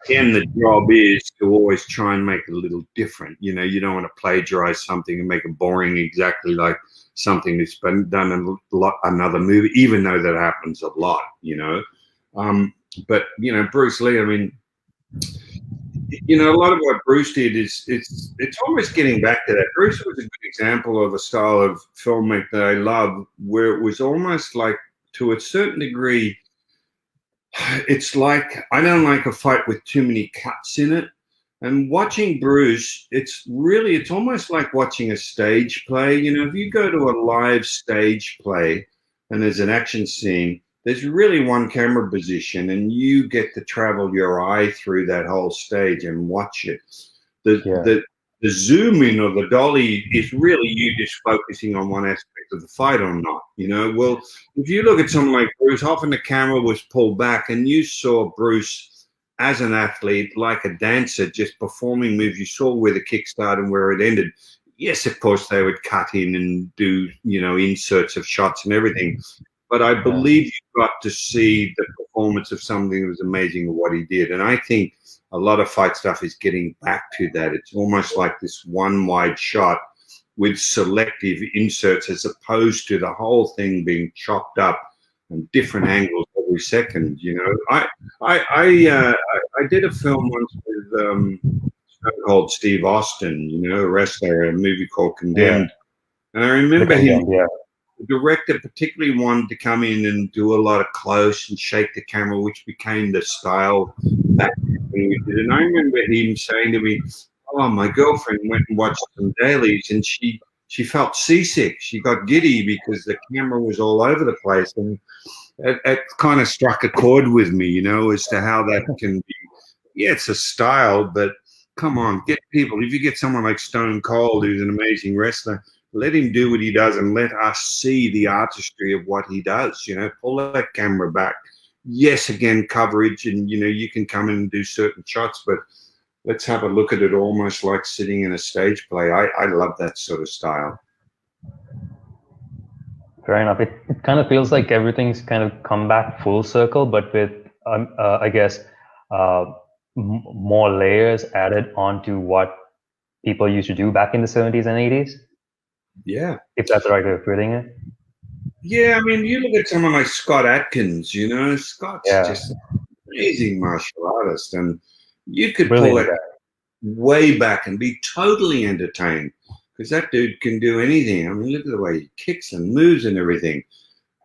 Again, the job is to always try and make it a little different. You know, you don't want to plagiarize something and make it boring exactly like something that's been done in another movie, even though that happens a lot, you know. But, you know, Bruce Lee, I mean, you know, a lot of what Bruce did is it's almost getting back to that. Bruce was a good example of a style of filmmaking that I love, where it was almost like, to a certain degree, it's like, I don't like a fight with too many cuts in it. And watching Bruce, it's almost like watching a stage play. You know, if you go to a live stage play and there's an action scene, there's really one camera position and you get to travel your eye through that whole stage and watch it. The zoom in or the dolly is really you just focusing on one aspect of the fight or not, you know. Well, if you look at someone like Bruce, often the camera was pulled back and you saw Bruce as an athlete, like a dancer, just performing moves. You saw where the kick started and where it ended. Yes, of course, they would cut in and do, you know, inserts of shots and everything. But I believe you got to see the performance of something that was amazing of what he did. And I think a lot of fight stuff is getting back to that. It's almost like this one wide shot with selective inserts, as opposed to the whole thing being chopped up and different angles every second. You know, I did a film once with called Steve Austin, you know, a wrestler, a movie called Condemned, and I remember him. The director particularly wanted to come in and do a lot of close and shake the camera, which became the style back when we did. And I remember him saying to me, oh, my girlfriend went and watched some dailies, and she felt seasick. She got giddy because the camera was all over the place, and it kind of struck a chord with me, you know, as to how that can be. Yeah, it's a style, but come on, get people. If you get someone like Stone Cold, who's an amazing wrestler, let him do what he does and let us see the artistry of what he does. You know, pull that camera back. Yes, again, coverage, and you know, you can come in and do certain shots, but let's have a look at it almost like sitting in a stage play. I love that sort of style. Fair enough. It kind of feels like everything's kind of come back full circle, but with, I guess, more layers added onto what people used to do back in the 70s and 80s. Yeah. If that's the right way of putting it. Yeah, I mean, you look at someone like Scott Adkins, you know, Scott's just an amazing martial artist, and you could pull it way back and be totally entertained because that dude can do anything. I mean, look at the way he kicks and moves and everything.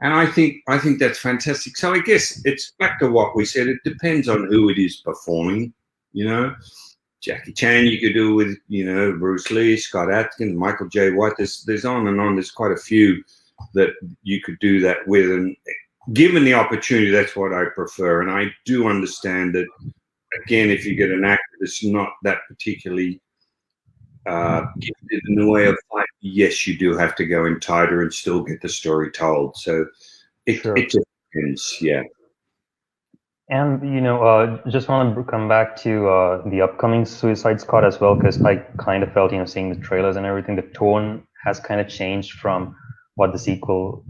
And I think that's fantastic. So I guess it's back to what we said. It depends on who it is performing, you know. Jackie Chan you could do with, you know, Bruce Lee, Scott Adkins, Michael J. White. There's on and on. There's quite a few that you could do that with. And given the opportunity, that's what I prefer. And I do understand that, again, if you get an actor that's not that particularly gifted in the way of fight, yes, you do have to go in tighter and still get the story told. So it just depends, yeah. And, you know, just want to come back to the upcoming Suicide Squad as well, because I kind of felt, you know, seeing the trailers and everything, the tone has kind of changed from what the sequel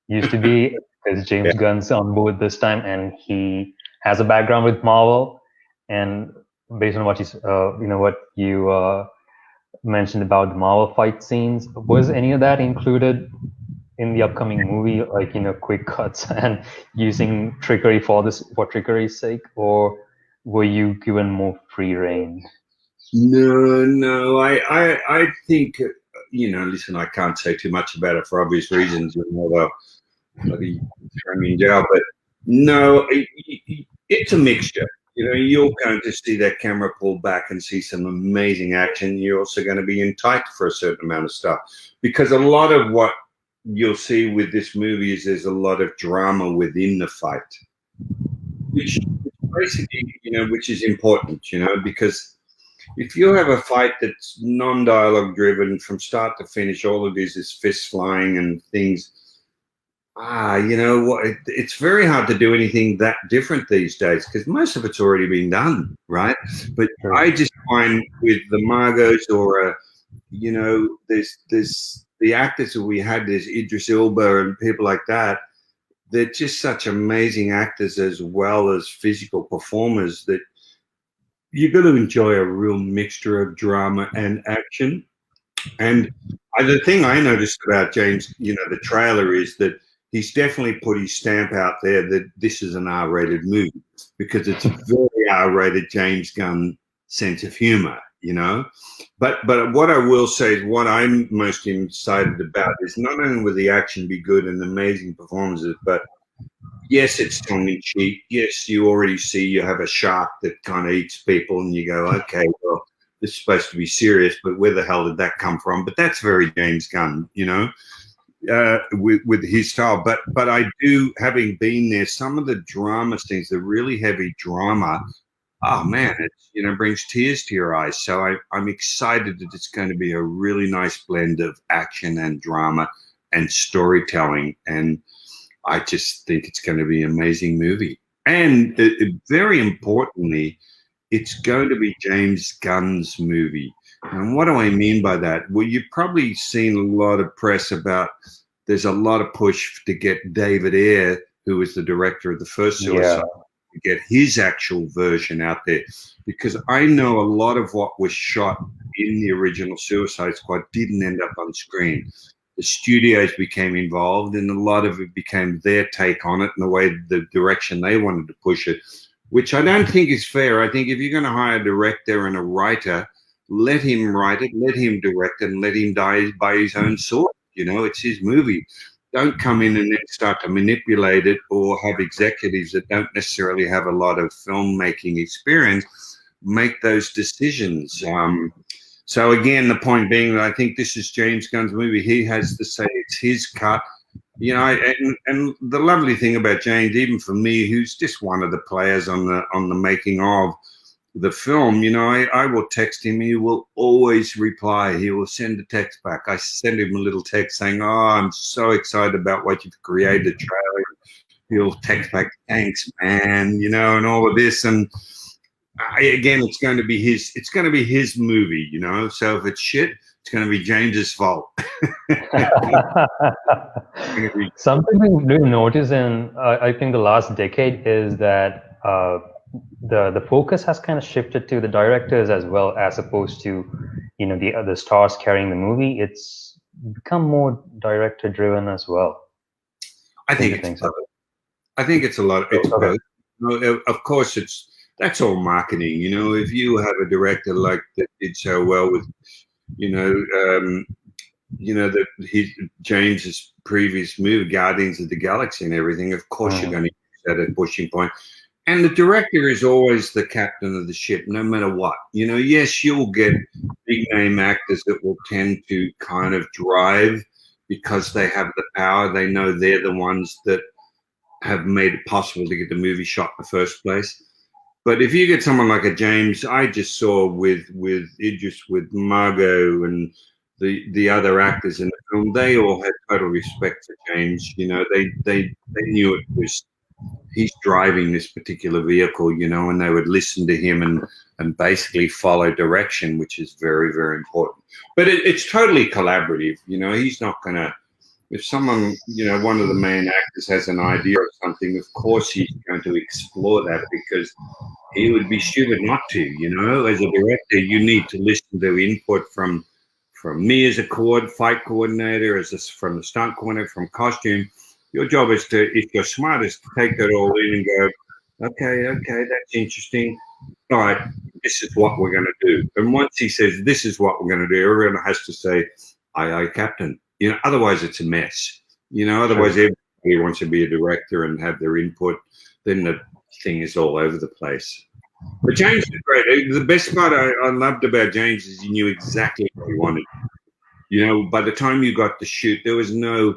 used to be, because James Gunn's on board this time, and he has a background with Marvel. And based on what you mentioned about the Marvel fight scenes, was any of that included in the upcoming movie, like, you know, quick cuts and using trickery for trickery's sake, or were you given more free reign? No, I think, you know, listen, I can't say too much about it for obvious reasons, you know, they'll bloody throw me in jail, but no, it's a mixture. You know, you're going to see that camera pull back and see some amazing action. You're also going to be in tight for a certain amount of stuff, because a lot of what you'll see with this movie is there's a lot of drama within the fight, which basically, you know, which is important, you know, because if you have a fight that's non-dialogue driven from start to finish, all it is fists flying and things. You know what? It's very hard to do anything that different these days because most of it's already been done, right? But I just find with the Margos or, you know, there's the actors that we had, there's Idris Elba and people like that. They're just such amazing actors as well as physical performers that you've got to enjoy a real mixture of drama and action. And the thing I noticed about James, you know, the trailer is that he's definitely put his stamp out there that this is an R-rated movie because it's a very R-rated James Gunn sense of humor, you know. But what I will say is what I'm most excited about is not only will the action be good and amazing performances, but yes, it's tongue-in-cheek. Yes, you already see you have a shark that kind of eats people and you go, okay, well, this is supposed to be serious, but where the hell did that come from? But that's very James Gunn, you know. With his style, but I do, having been there, some of the drama scenes, the really heavy drama, oh man, it, you know, brings tears to your eyes. So I'm excited that it's going to be a really nice blend of action and drama and storytelling, and I just think it's going to be an amazing movie. And very importantly, it's going to be James Gunn's movie. And what do I mean by that? Well, you've probably seen a lot of press about there's a lot of push to get David Ayer, who was the director of the first Suicide, to get his actual version out there. Because I know a lot of what was shot in the original Suicide Squad didn't end up on screen. The studios became involved and a lot of it became their take on it and the way, the direction they wanted to push it, which I don't think is fair. I think if you're going to hire a director and a writer, let him write it, let him direct it, and let him die by his own sword. You know, it's his movie. Don't come in and then start to manipulate it or have executives that don't necessarily have a lot of filmmaking experience make those decisions. So again, the point being that I think this is James Gunn's movie. He has to say it's his cut. You know, and the lovely thing about James, even for me, who's just one of the players on the making of the film, you know, I will text him. He will always reply. He will send a text back. I send him a little text saying, "Oh, I'm so excited about what you've created, trailer." He'll text back, "Thanks, man," you know, and all of this. And again, it's going to be his movie, you know. So if it's shit, it's going to be James's fault. Something we do notice in, I think, the last decade is that the focus has kind of shifted to the directors as well, as opposed to, you know, the stars carrying the movie. It's become more director driven as well. I think it's both. I think it's a lot. It's both. You know, of course, that's all marketing. You know, if you have a director like that did so well with, you know, James's previous movie, Guardians of the Galaxy and everything, of course you're going to use that as a pushing point. And the director is always the captain of the ship, no matter what. You know, yes, you'll get big name actors that will tend to kind of drive because they have the power. They know they're the ones that have made it possible to get the movie shot in the first place. But if you get someone like a James, I just saw with Idris, with Margot, and the other actors in the film, they all had total respect for James. You know, they knew it was, he's driving this particular vehicle, you know, and they would listen to him and basically follow direction, which is very, very important. But it's totally collaborative. You know, he's not going to, if someone, you know, one of the main actors has an idea of something, of course he's going to explore that, because he would be stupid not to. You know, as a director, you need to listen to input from me as a fight coordinator, from the stunt coordinator, from costume. Your job is to, if you're smart, is to take that all in and go, okay, that's interesting. All right, this is what we're going to do. And once he says, this is what we're going to do, everyone has to say, aye, Captain. You know, otherwise it's a mess. You know, otherwise everybody wants to be a director and have their input. Then the thing is all over the place. But James is great. The best part I loved about James is he knew exactly what he wanted. You know, by the time you got to shoot, there was no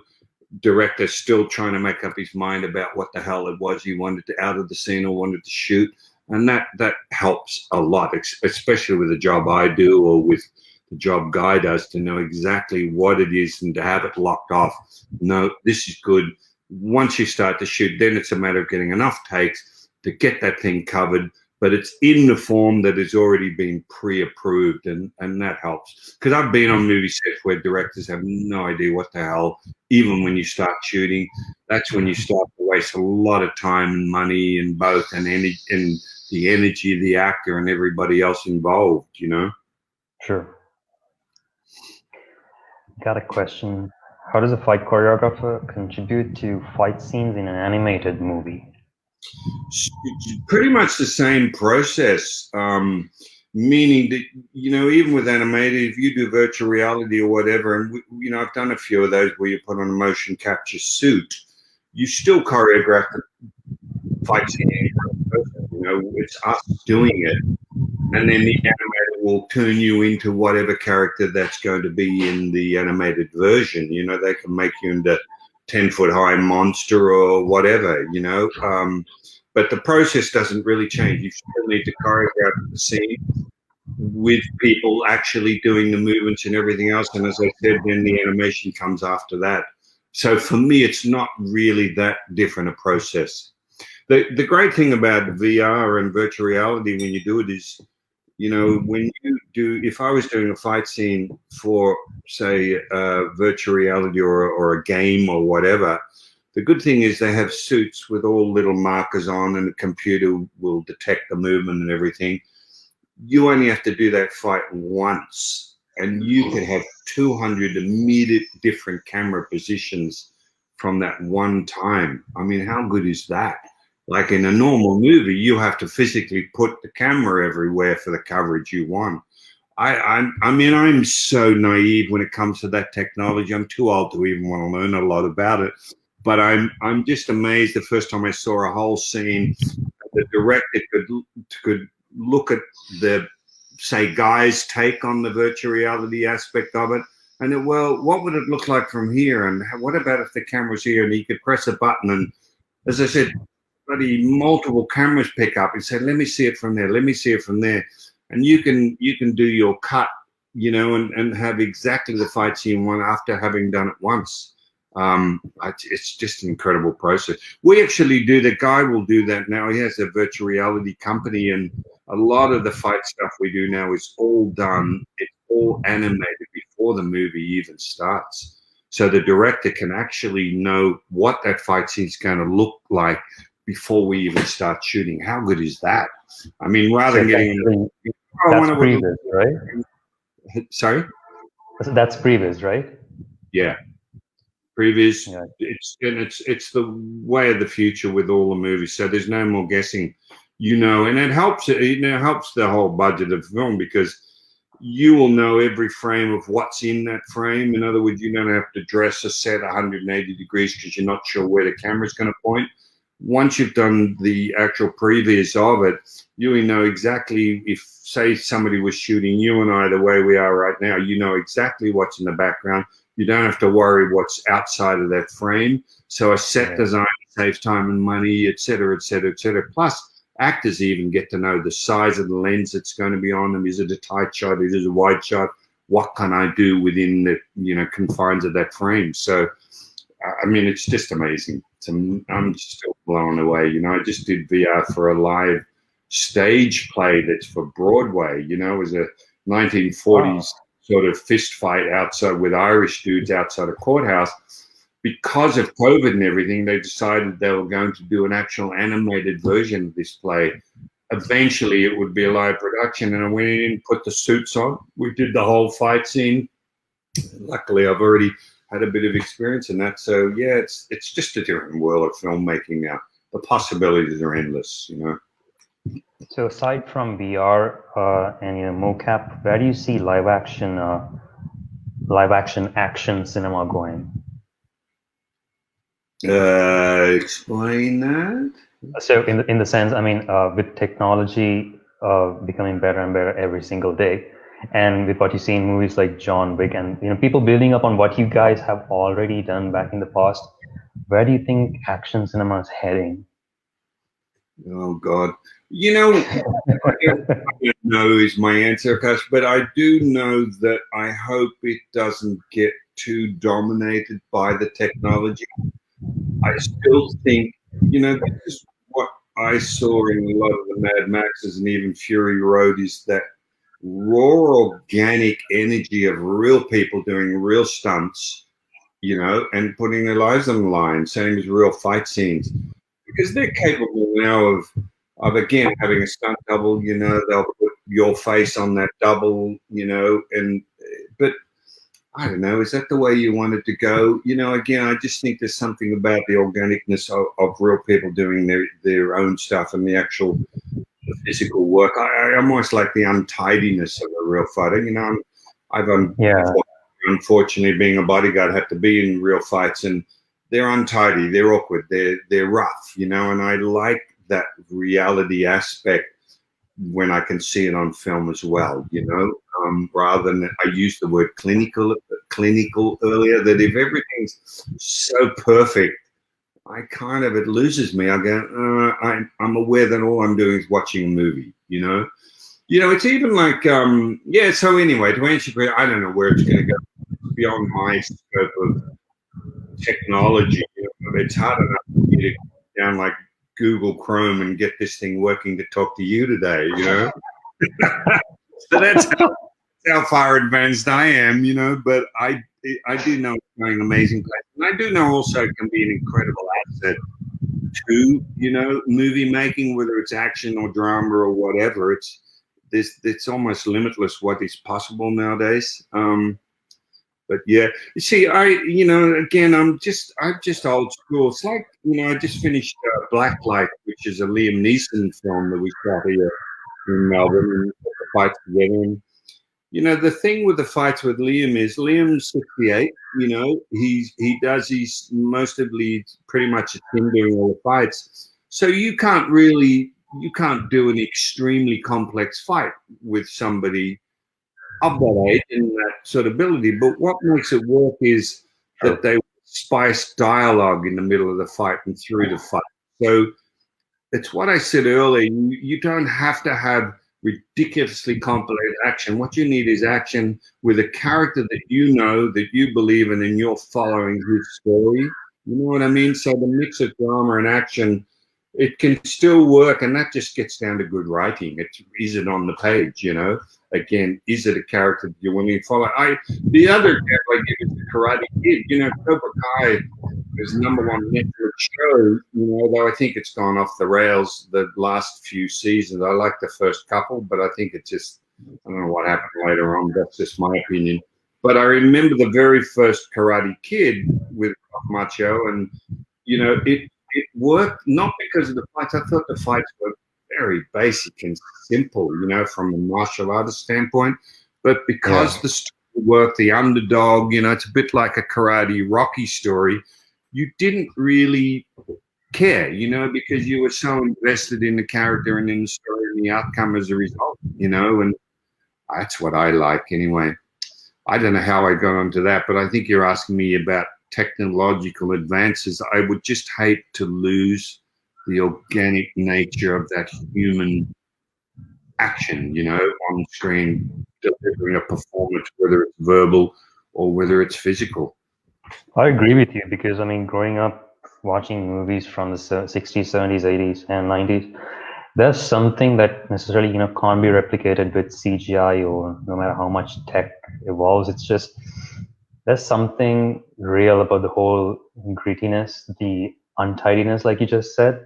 director still trying to make up his mind about what the hell it was he wanted to out of the scene or wanted to shoot. And that helps a lot, especially with the job I do or with the job Guy does, to know exactly what it is and to have it locked off. No, this is good. Once you start to shoot, then it's a matter of getting enough takes to get that thing covered, but it's in the form that has already been pre-approved, and that helps. Because I've been on movie sets where directors have no idea what the hell, even when you start shooting. That's when you start to waste a lot of time and money and both, and the energy of the actor and everybody else involved, you know? Sure. Got a question. How does a fight choreographer contribute to fight scenes in an animated movie? Pretty much the same process, meaning that, you know, even with animated, if you do virtual reality or whatever, and you know, I've done a few of those where you put on a motion capture suit, you still choreograph the fight scene. You know, it's us doing it, and then the animator will turn you into whatever character that's going to be in the animated version. You know, they can make you into 10-foot-high monster or whatever, you know. But the process doesn't really change. You still need to choreograph the scene with people actually doing the movements and everything else. And as I said, then the animation comes after that. So for me, it's not really that different a process. The great thing about VR and virtual reality when you do it is, you know, when you do, if I was doing a fight scene for, say, virtual reality or a game or whatever, the good thing is they have suits with all little markers on, and the computer will detect the movement and everything. You only have to do that fight once, and you could have 200 immediate different camera positions from that one time. I mean, how good is that? Like in a normal movie, you have to physically put the camera everywhere for the coverage you want. I mean, I'm so naive when it comes to that technology. I'm too old to even want to learn a lot about it. But I'm just amazed the first time I saw a whole scene, the director could look at the, say, Guy's take on the virtual reality aspect of it, and then, well, what would it look like from here? And what about if the camera's here and he could press a button and, as I said, bloody multiple cameras pick up and say, let me see it from there, let me see it from there. And you can do your cut, you know, and have exactly the fight scene you want after having done it once. It's just an incredible process. We actually do, the guy will do that now. He has a virtual reality company, and a lot of the fight stuff we do now is all done, it's all animated before the movie even starts. So the director can actually know what that fight scene is going to look like before we even start shooting. How good is that? I mean, rather than getting... That's previous, right? Sorry? That's previous, right? Yeah. Previous, yeah. It's the way of the future with all the movies. So there's no more guessing, you know, and it helps the whole budget of film, because you will know every frame of what's in that frame. In other words, you don't have to dress a set 180 degrees because you're not sure where the camera's going to point. Once you've done the actual previous of it, you know exactly, if, say, somebody was shooting you and I the way we are right now, you know exactly what's in the background. You don't have to worry what's outside of that frame. So a set design saves time and money, et cetera, et cetera, et cetera. Plus, actors even get to know the size of the lens that's going to be on them. Is it a tight shot? Is it a wide shot? What can I do within the, you know, confines of that frame? So, I mean, it's just amazing. I'm still blown away. You know, I just did VR for a live stage play that's for Broadway. You know, it was a 1940s sort of fist fight outside with Irish dudes outside a courthouse. Because of COVID and everything, they decided they were going to do an actual animated version of this play. Eventually, it would be a live production, and I went in and put the suits on. We did the whole fight scene. Luckily, I've already had a bit of experience in that. So, yeah, it's just a different world of filmmaking now. The possibilities are endless, you know. So aside from VR and, you know, mocap, where do you see live action action cinema going? Explain that. So in the sense, I mean, with technology becoming better and better every single day, and with what you see in movies like John Wick, and, you know, people building up on what you guys have already done back in the past, where do you think action cinema is heading? Oh God, you know, I don't know is my answer, Akash, but I do know that I hope it doesn't get too dominated by the technology. I still think, you know, this is what I saw in a lot of the Mad Maxes and even Fury Road, is that raw organic energy of real people doing real stunts, you know, and putting their lives on the line, same as real fight scenes. Because they're capable now of again having a stunt double, you know, they'll put your face on that double, you know, but I don't know, is that the way you want it to go? You know, again, I just think there's something about the organicness of real people doing their own stuff and the actual physical work. I almost like the untidiness of a real fighter. You know, unfortunately, being a bodyguard, had to be in real fights, and they're untidy, they're awkward, they're rough, you know, and I like that reality aspect when I can see it on film as well, you know, rather than, I used the word clinical earlier, that if everything's so perfect, it loses me. I go, I'm aware that all I'm doing is watching a movie, you know. It's even like, so anyway, to answer your question, I don't know where it's going to go beyond my scope of technology. It's hard enough for me to go down like Google Chrome and get this thing working to talk to you today, you know. So that's how far advanced I am, you know. But I do know it's going amazing place, and I do know also it can be an incredible asset to, you know, movie making, whether it's action or drama or whatever. It's almost limitless what is possible nowadays. But yeah, you see, I'm just old school. It's like, you know, I just finished Blacklight, which is a Liam Neeson film that we shot here in Melbourne, and put the fights together. And, you know, the thing with the fights with Liam is Liam's 68. You know, he's pretty much a team doing all the fights. So you can't really you can't do an extremely complex fight with somebody of that age and that sort of ability. But what makes it work is that they spice dialogue in the middle of the fight and through the fight. So it's what I said earlier. You don't have to have ridiculously complicated action. What you need is action with a character that you know, that you believe in, and you're following his story. You know what I mean? So the mix of drama and action, it can still work, and that just gets down to good writing. Is it on the page, you know? Again, is it a character that you want to follow? The other example I give is the Karate Kid. You know, Cobra Kai is #1 Netflix show, you know, though I think it's gone off the rails the last few seasons. I like the first couple, but I think it's just, I don't know what happened later on. That's just my opinion. But I remember the very first Karate Kid with Macho, and, you know, it worked not because of the fights. I thought the fights were very basic and simple, you know, from a martial artist standpoint, but because the story worked, the underdog, you know, it's a bit like a karate Rocky story. You didn't really care, you know, because you were so invested in the character and in the story and the outcome as a result, you know, and that's what I like anyway. I don't know how I got onto that, but I think you're asking me about technological advances. I would just hate to lose the organic nature of that human action, you know, on screen, delivering a performance, whether it's verbal or whether it's physical. I agree with you, because I mean, growing up watching movies from the 60s, 70s, 80s, and 90s, there's something that necessarily, you know, can't be replicated with CGI, or no matter how much tech evolves. It's just, there's something real about the whole grittiness, the untidiness, like you just said.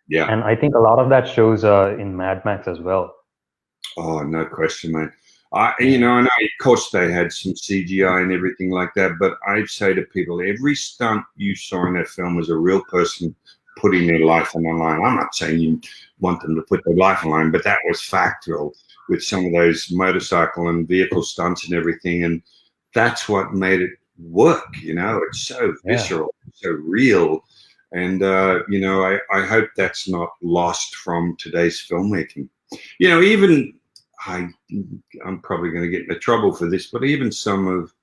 Yeah. And I think a lot of that shows in Mad Max as well. Oh, no question, mate. You know, I know, of course, they had some CGI and everything like that, but I'd say to people, every stunt you saw in that film was a real person putting their life on the line. I'm not saying you want them to put their life on the line, but that was factual with some of those motorcycle and vehicle stunts and everything, and that's what made it work, you know? It's so visceral, so real, and, you know, I hope that's not lost from today's filmmaking. You know, even... I'm probably going to get into trouble for this, but even some of,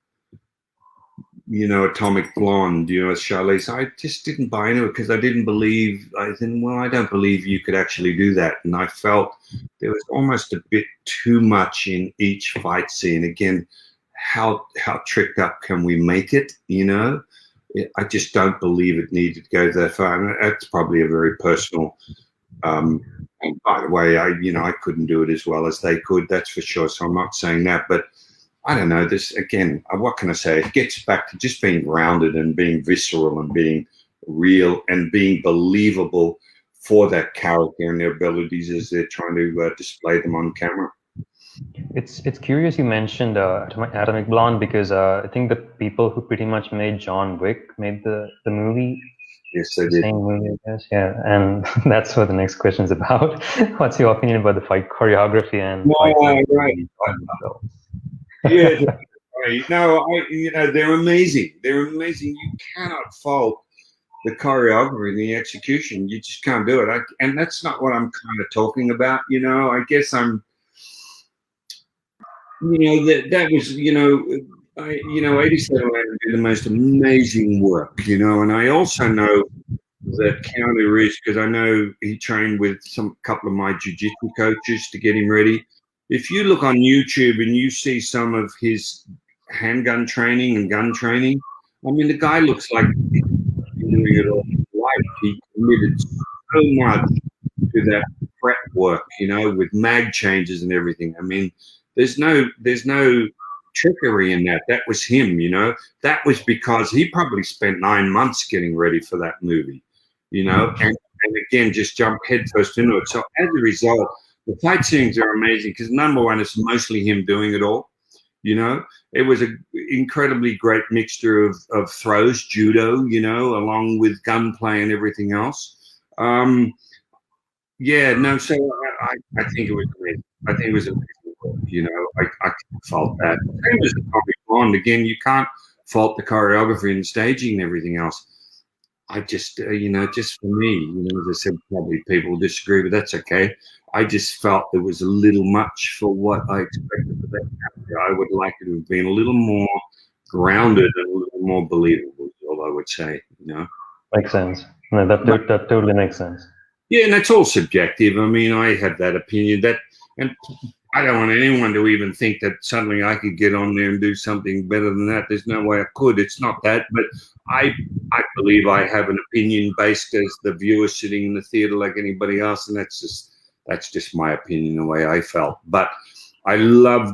you know, Atomic Blonde, you know, Charlize, I just didn't buy into it because I didn't believe, I think, well, I don't believe you could actually do that. And I felt there was almost a bit too much in each fight scene. Again, how tricked up can we make it, you know? I just don't believe it needed to go that far. And that's probably a very personal and by the way, I couldn't do it as well as they could, that's for sure. So I'm not saying that, but I don't know, this, again, what can I say? It gets back to just being grounded and being visceral and being real and being believable for that character and their abilities as they're trying to display them on camera. It's curious you mentioned Atomic Blonde, because I think the people who pretty much made John Wick made the movie. Yes, they did. Same movie, I guess. Yeah, and that's what the next question is about. What's your opinion about the fight choreography and fight? Right. Yeah, right. No, you know, they're amazing. They're amazing. You cannot fault the choreography and the execution. You just can't do it. And that's not what I'm kind of talking about. You know, I guess I'm. You know, that was, you know, 87 did the most amazing work. You know, and I also know that Keanu Reeves, because I know he trained with couple of my jiu-jitsu coaches to get him ready. If you look on YouTube and you see some of his handgun training and gun training, I mean, the guy looks like he's doing it all his life. He committed so much to that prep work, you know, with mag changes and everything. I mean, there's no trickery in that. That was him, you know. That was because he probably spent 9 months getting ready for that movie. You know, and again, just jump headfirst into it. So as a result, the fight scenes are amazing because #1, it's mostly him doing it all. You know, it was an incredibly great mixture of throws, judo, you know, along with gunplay and everything else. Yeah, no, so I think it was amazing. I think it was amazing work, you know. I can't fault that. Same as the Atomic Blonde. Again, you can't fault the choreography and the staging and everything else. I just, just for me, as I said, probably people disagree, but that's okay. I just felt it was a little much for what I expected of that character. I would like it to have been a little more grounded and a little more believable, is all I would say, Makes sense. No, that totally makes sense. Yeah, and that's all subjective. I mean, I have that opinion and I don't want anyone to even think that suddenly I could get on there and do something better than that. There's no way I could. It's not that, but I believe I have an opinion based as the viewer sitting in the theater like anybody else, and that's just my opinion, the way I felt. But I love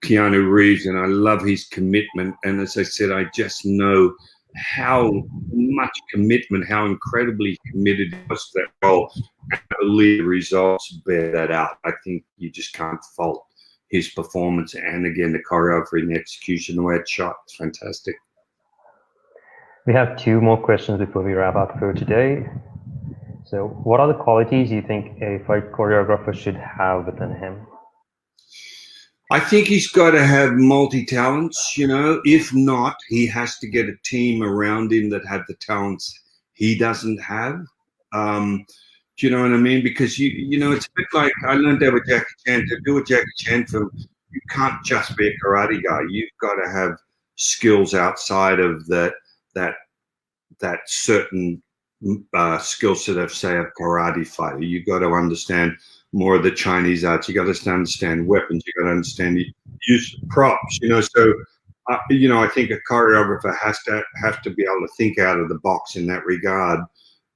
Keanu Reeves and I love his commitment, and as I said, I just know how much commitment, how incredibly committed he was to that role. I believe the results bear that out. I think you just can't fault his performance, and again, the choreography and the execution, the way it's shot, it's fantastic. We have 2 more questions before we wrap up for today. So what are the qualities you think a fight choreographer should have within him? I think he's got to have multi-talents, If not, he has to get a team around him that have the talents he doesn't have. Do you know what I mean? Because, it's a bit like I learned that with Jackie Chan. To do a Jackie Chan film, you can't just be a karate guy. You've got to have skills outside of that certain skill set of, say, a karate fighter. You've got to understand more of the Chinese arts. You got to understand weapons. You got to understand the use of props. So I think a choreographer has to be able to think out of the box in that regard.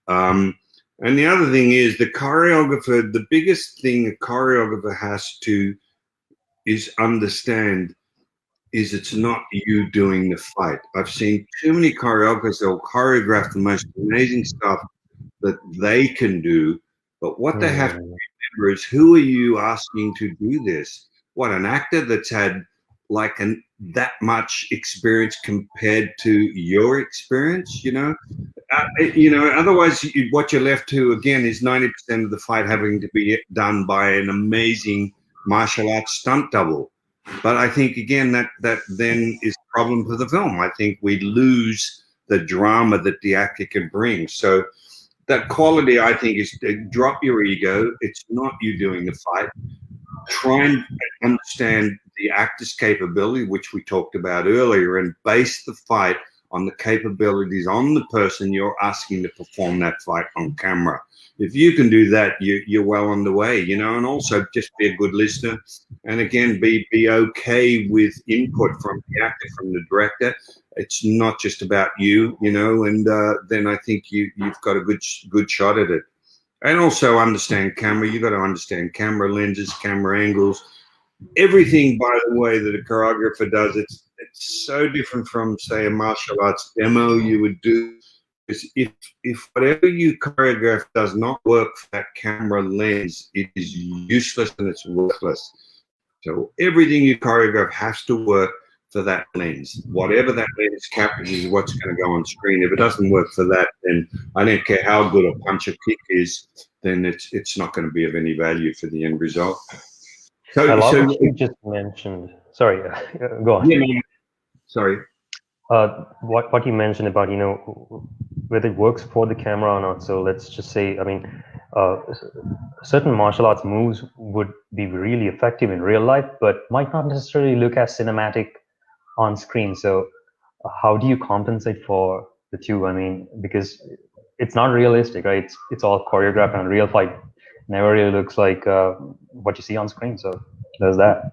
And the other thing is the choreographer. The biggest thing a choreographer has to is understand is it's not you doing the fight. I've seen too many choreographers that will choreograph the most amazing stuff that they can do, but what they have to remember is, who are you asking to do this? What, an actor that's had like that much experience compared to your experience, otherwise what you're left to again is 90% of the fight having to be done by an amazing martial arts stunt double. But I think again that then is a problem for the film. I think we lose the drama that the actor can bring. So that quality, I think, is to drop your ego. It's not you doing the fight. Try and understand the actor's capability, which we talked about earlier, and base the fight on the capabilities on the person you're asking to perform that fight on camera. If you can do that, you're well on the way, and also just be a good listener. And again, be okay with input from the actor, from the director. It's not just about you, and then I think you've got a good shot at it. And also understand camera. You've got to understand camera lenses, camera angles, everything, by the way, that a choreographer does. It's so different from, say, a martial arts demo you would do. If whatever you choreograph does not work for that camera lens, it is useless and it's worthless. So everything you choreograph has to work for that lens. Whatever that lens captures is what's going to go on screen. If it doesn't work for that, then I don't care how good a punch or kick is, then it's not going to be of any value for the end result. So what you just mentioned. Sorry, go on. Yeah, sorry. What you mentioned about whether it works for the camera or not. So let's just say, certain martial arts moves would be really effective in real life, but might not necessarily look as cinematic on screen. So how do you compensate for the two? Because it's not realistic, right? It's all choreographed, and real fight never really looks like what you see on screen. So there's that.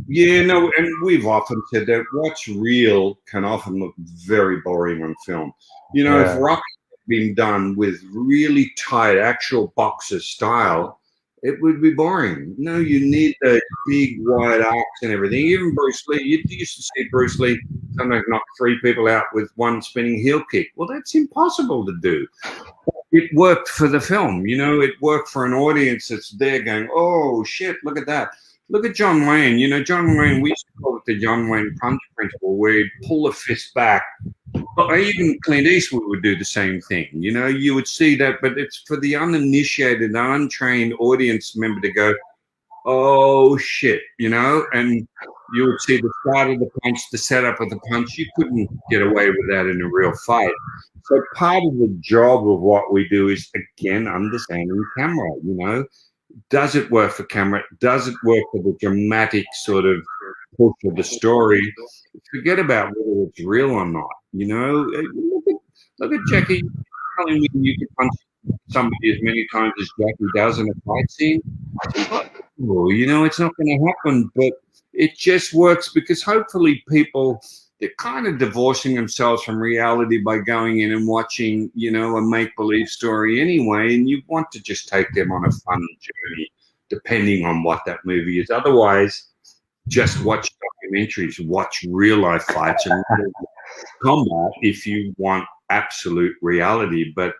Yeah, no, and we've often said that what's real can often look very boring on film. If Rocky had been done with really tight actual boxer style, it would be boring. No, you need the big wide arcs and everything. Even Bruce Lee, you used to see Bruce Lee sometimes knock 3 people out with one spinning heel kick. Well, that's impossible to do. It worked for the film, it worked for an audience that's there going, oh shit, look at that. Look at John Wayne. John Wayne, we used to call it the John Wayne punch principle, where he'd pull the fist back. But even Clint Eastwood would do the same thing. You would see that, but it's for the uninitiated, untrained audience member to go, oh shit, you know, and you would see the start of the punch, the setup of the punch. You couldn't get away with that in a real fight. So part of the job of what we do is, again, understanding camera, you know. Does it work for camera? Does it work for the dramatic sort of push of the story? Forget about whether it's real or not, you know. Look at Jackie telling me you can punch somebody as many times as Jackie does in a fight scene. Well, you know, it's not going to happen, but it just works because hopefully people, they're kind of divorcing themselves from reality by going in and watching, you know, a make-believe story anyway, and you want to just take them on a fun journey, depending on what that movie is. Otherwise, just watch documentaries, watch real-life fights and real combat if you want absolute reality. But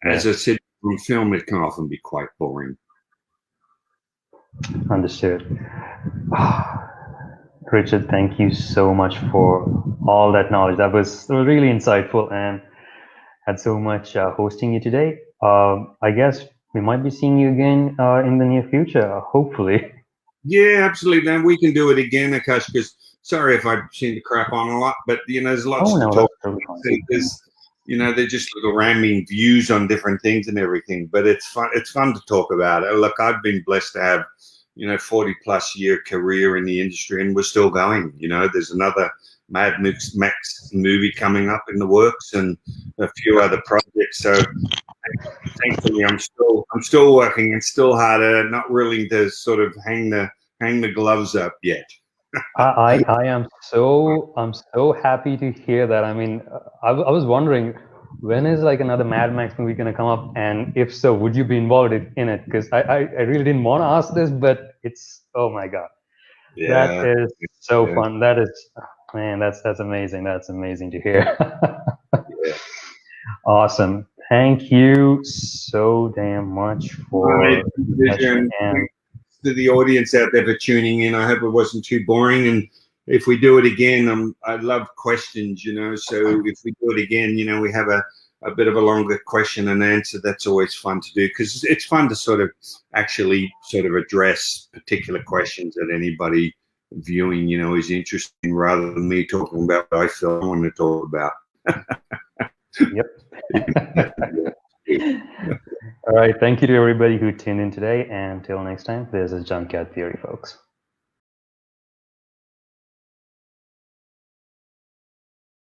as I said, from film, it can often be quite boring. Understood. Richard, thank you so much for all that knowledge. That was really insightful, and had so much hosting you today. I guess we might be seeing you again in the near future, hopefully. Yeah, absolutely. And we can do it again, Akash, because sorry if I seem to crap on a lot, but, you know, there's lots to talk about. There's, you know, they're just little rambling views on different things and everything, but it's fun. It's fun to talk about it. Look, I've been blessed to have, you know, 40+ year career in the industry, and we're still going. You know, there's another Mad Max movie coming up in the works and a few other projects. So thankfully, I'm still working and still harder, not willing to sort of hang the gloves up yet. I'm so happy to hear that. I mean, I was wondering, when is like another Mad Max movie gonna come up, and if so, would you be involved in it? Because I really didn't want to ask this, but it's, oh my god, Yeah, that is so fun. That is, man, that's amazing. That's amazing to hear. yeah. Awesome. Thank you so damn much for and to the audience out there for tuning in. I hope it wasn't too boring. And if we do it again, I love questions, you know. So if we do it again, you know, we have a bit of a longer question and answer. That's always fun to do because it's fun to sort of actually sort of address particular questions that anybody viewing, you know, is interested in, rather than me talking about what I feel I want to talk about. Yep. All right. Thank you to everybody who tuned in today. And until next time, this is Junkyard Theory, folks.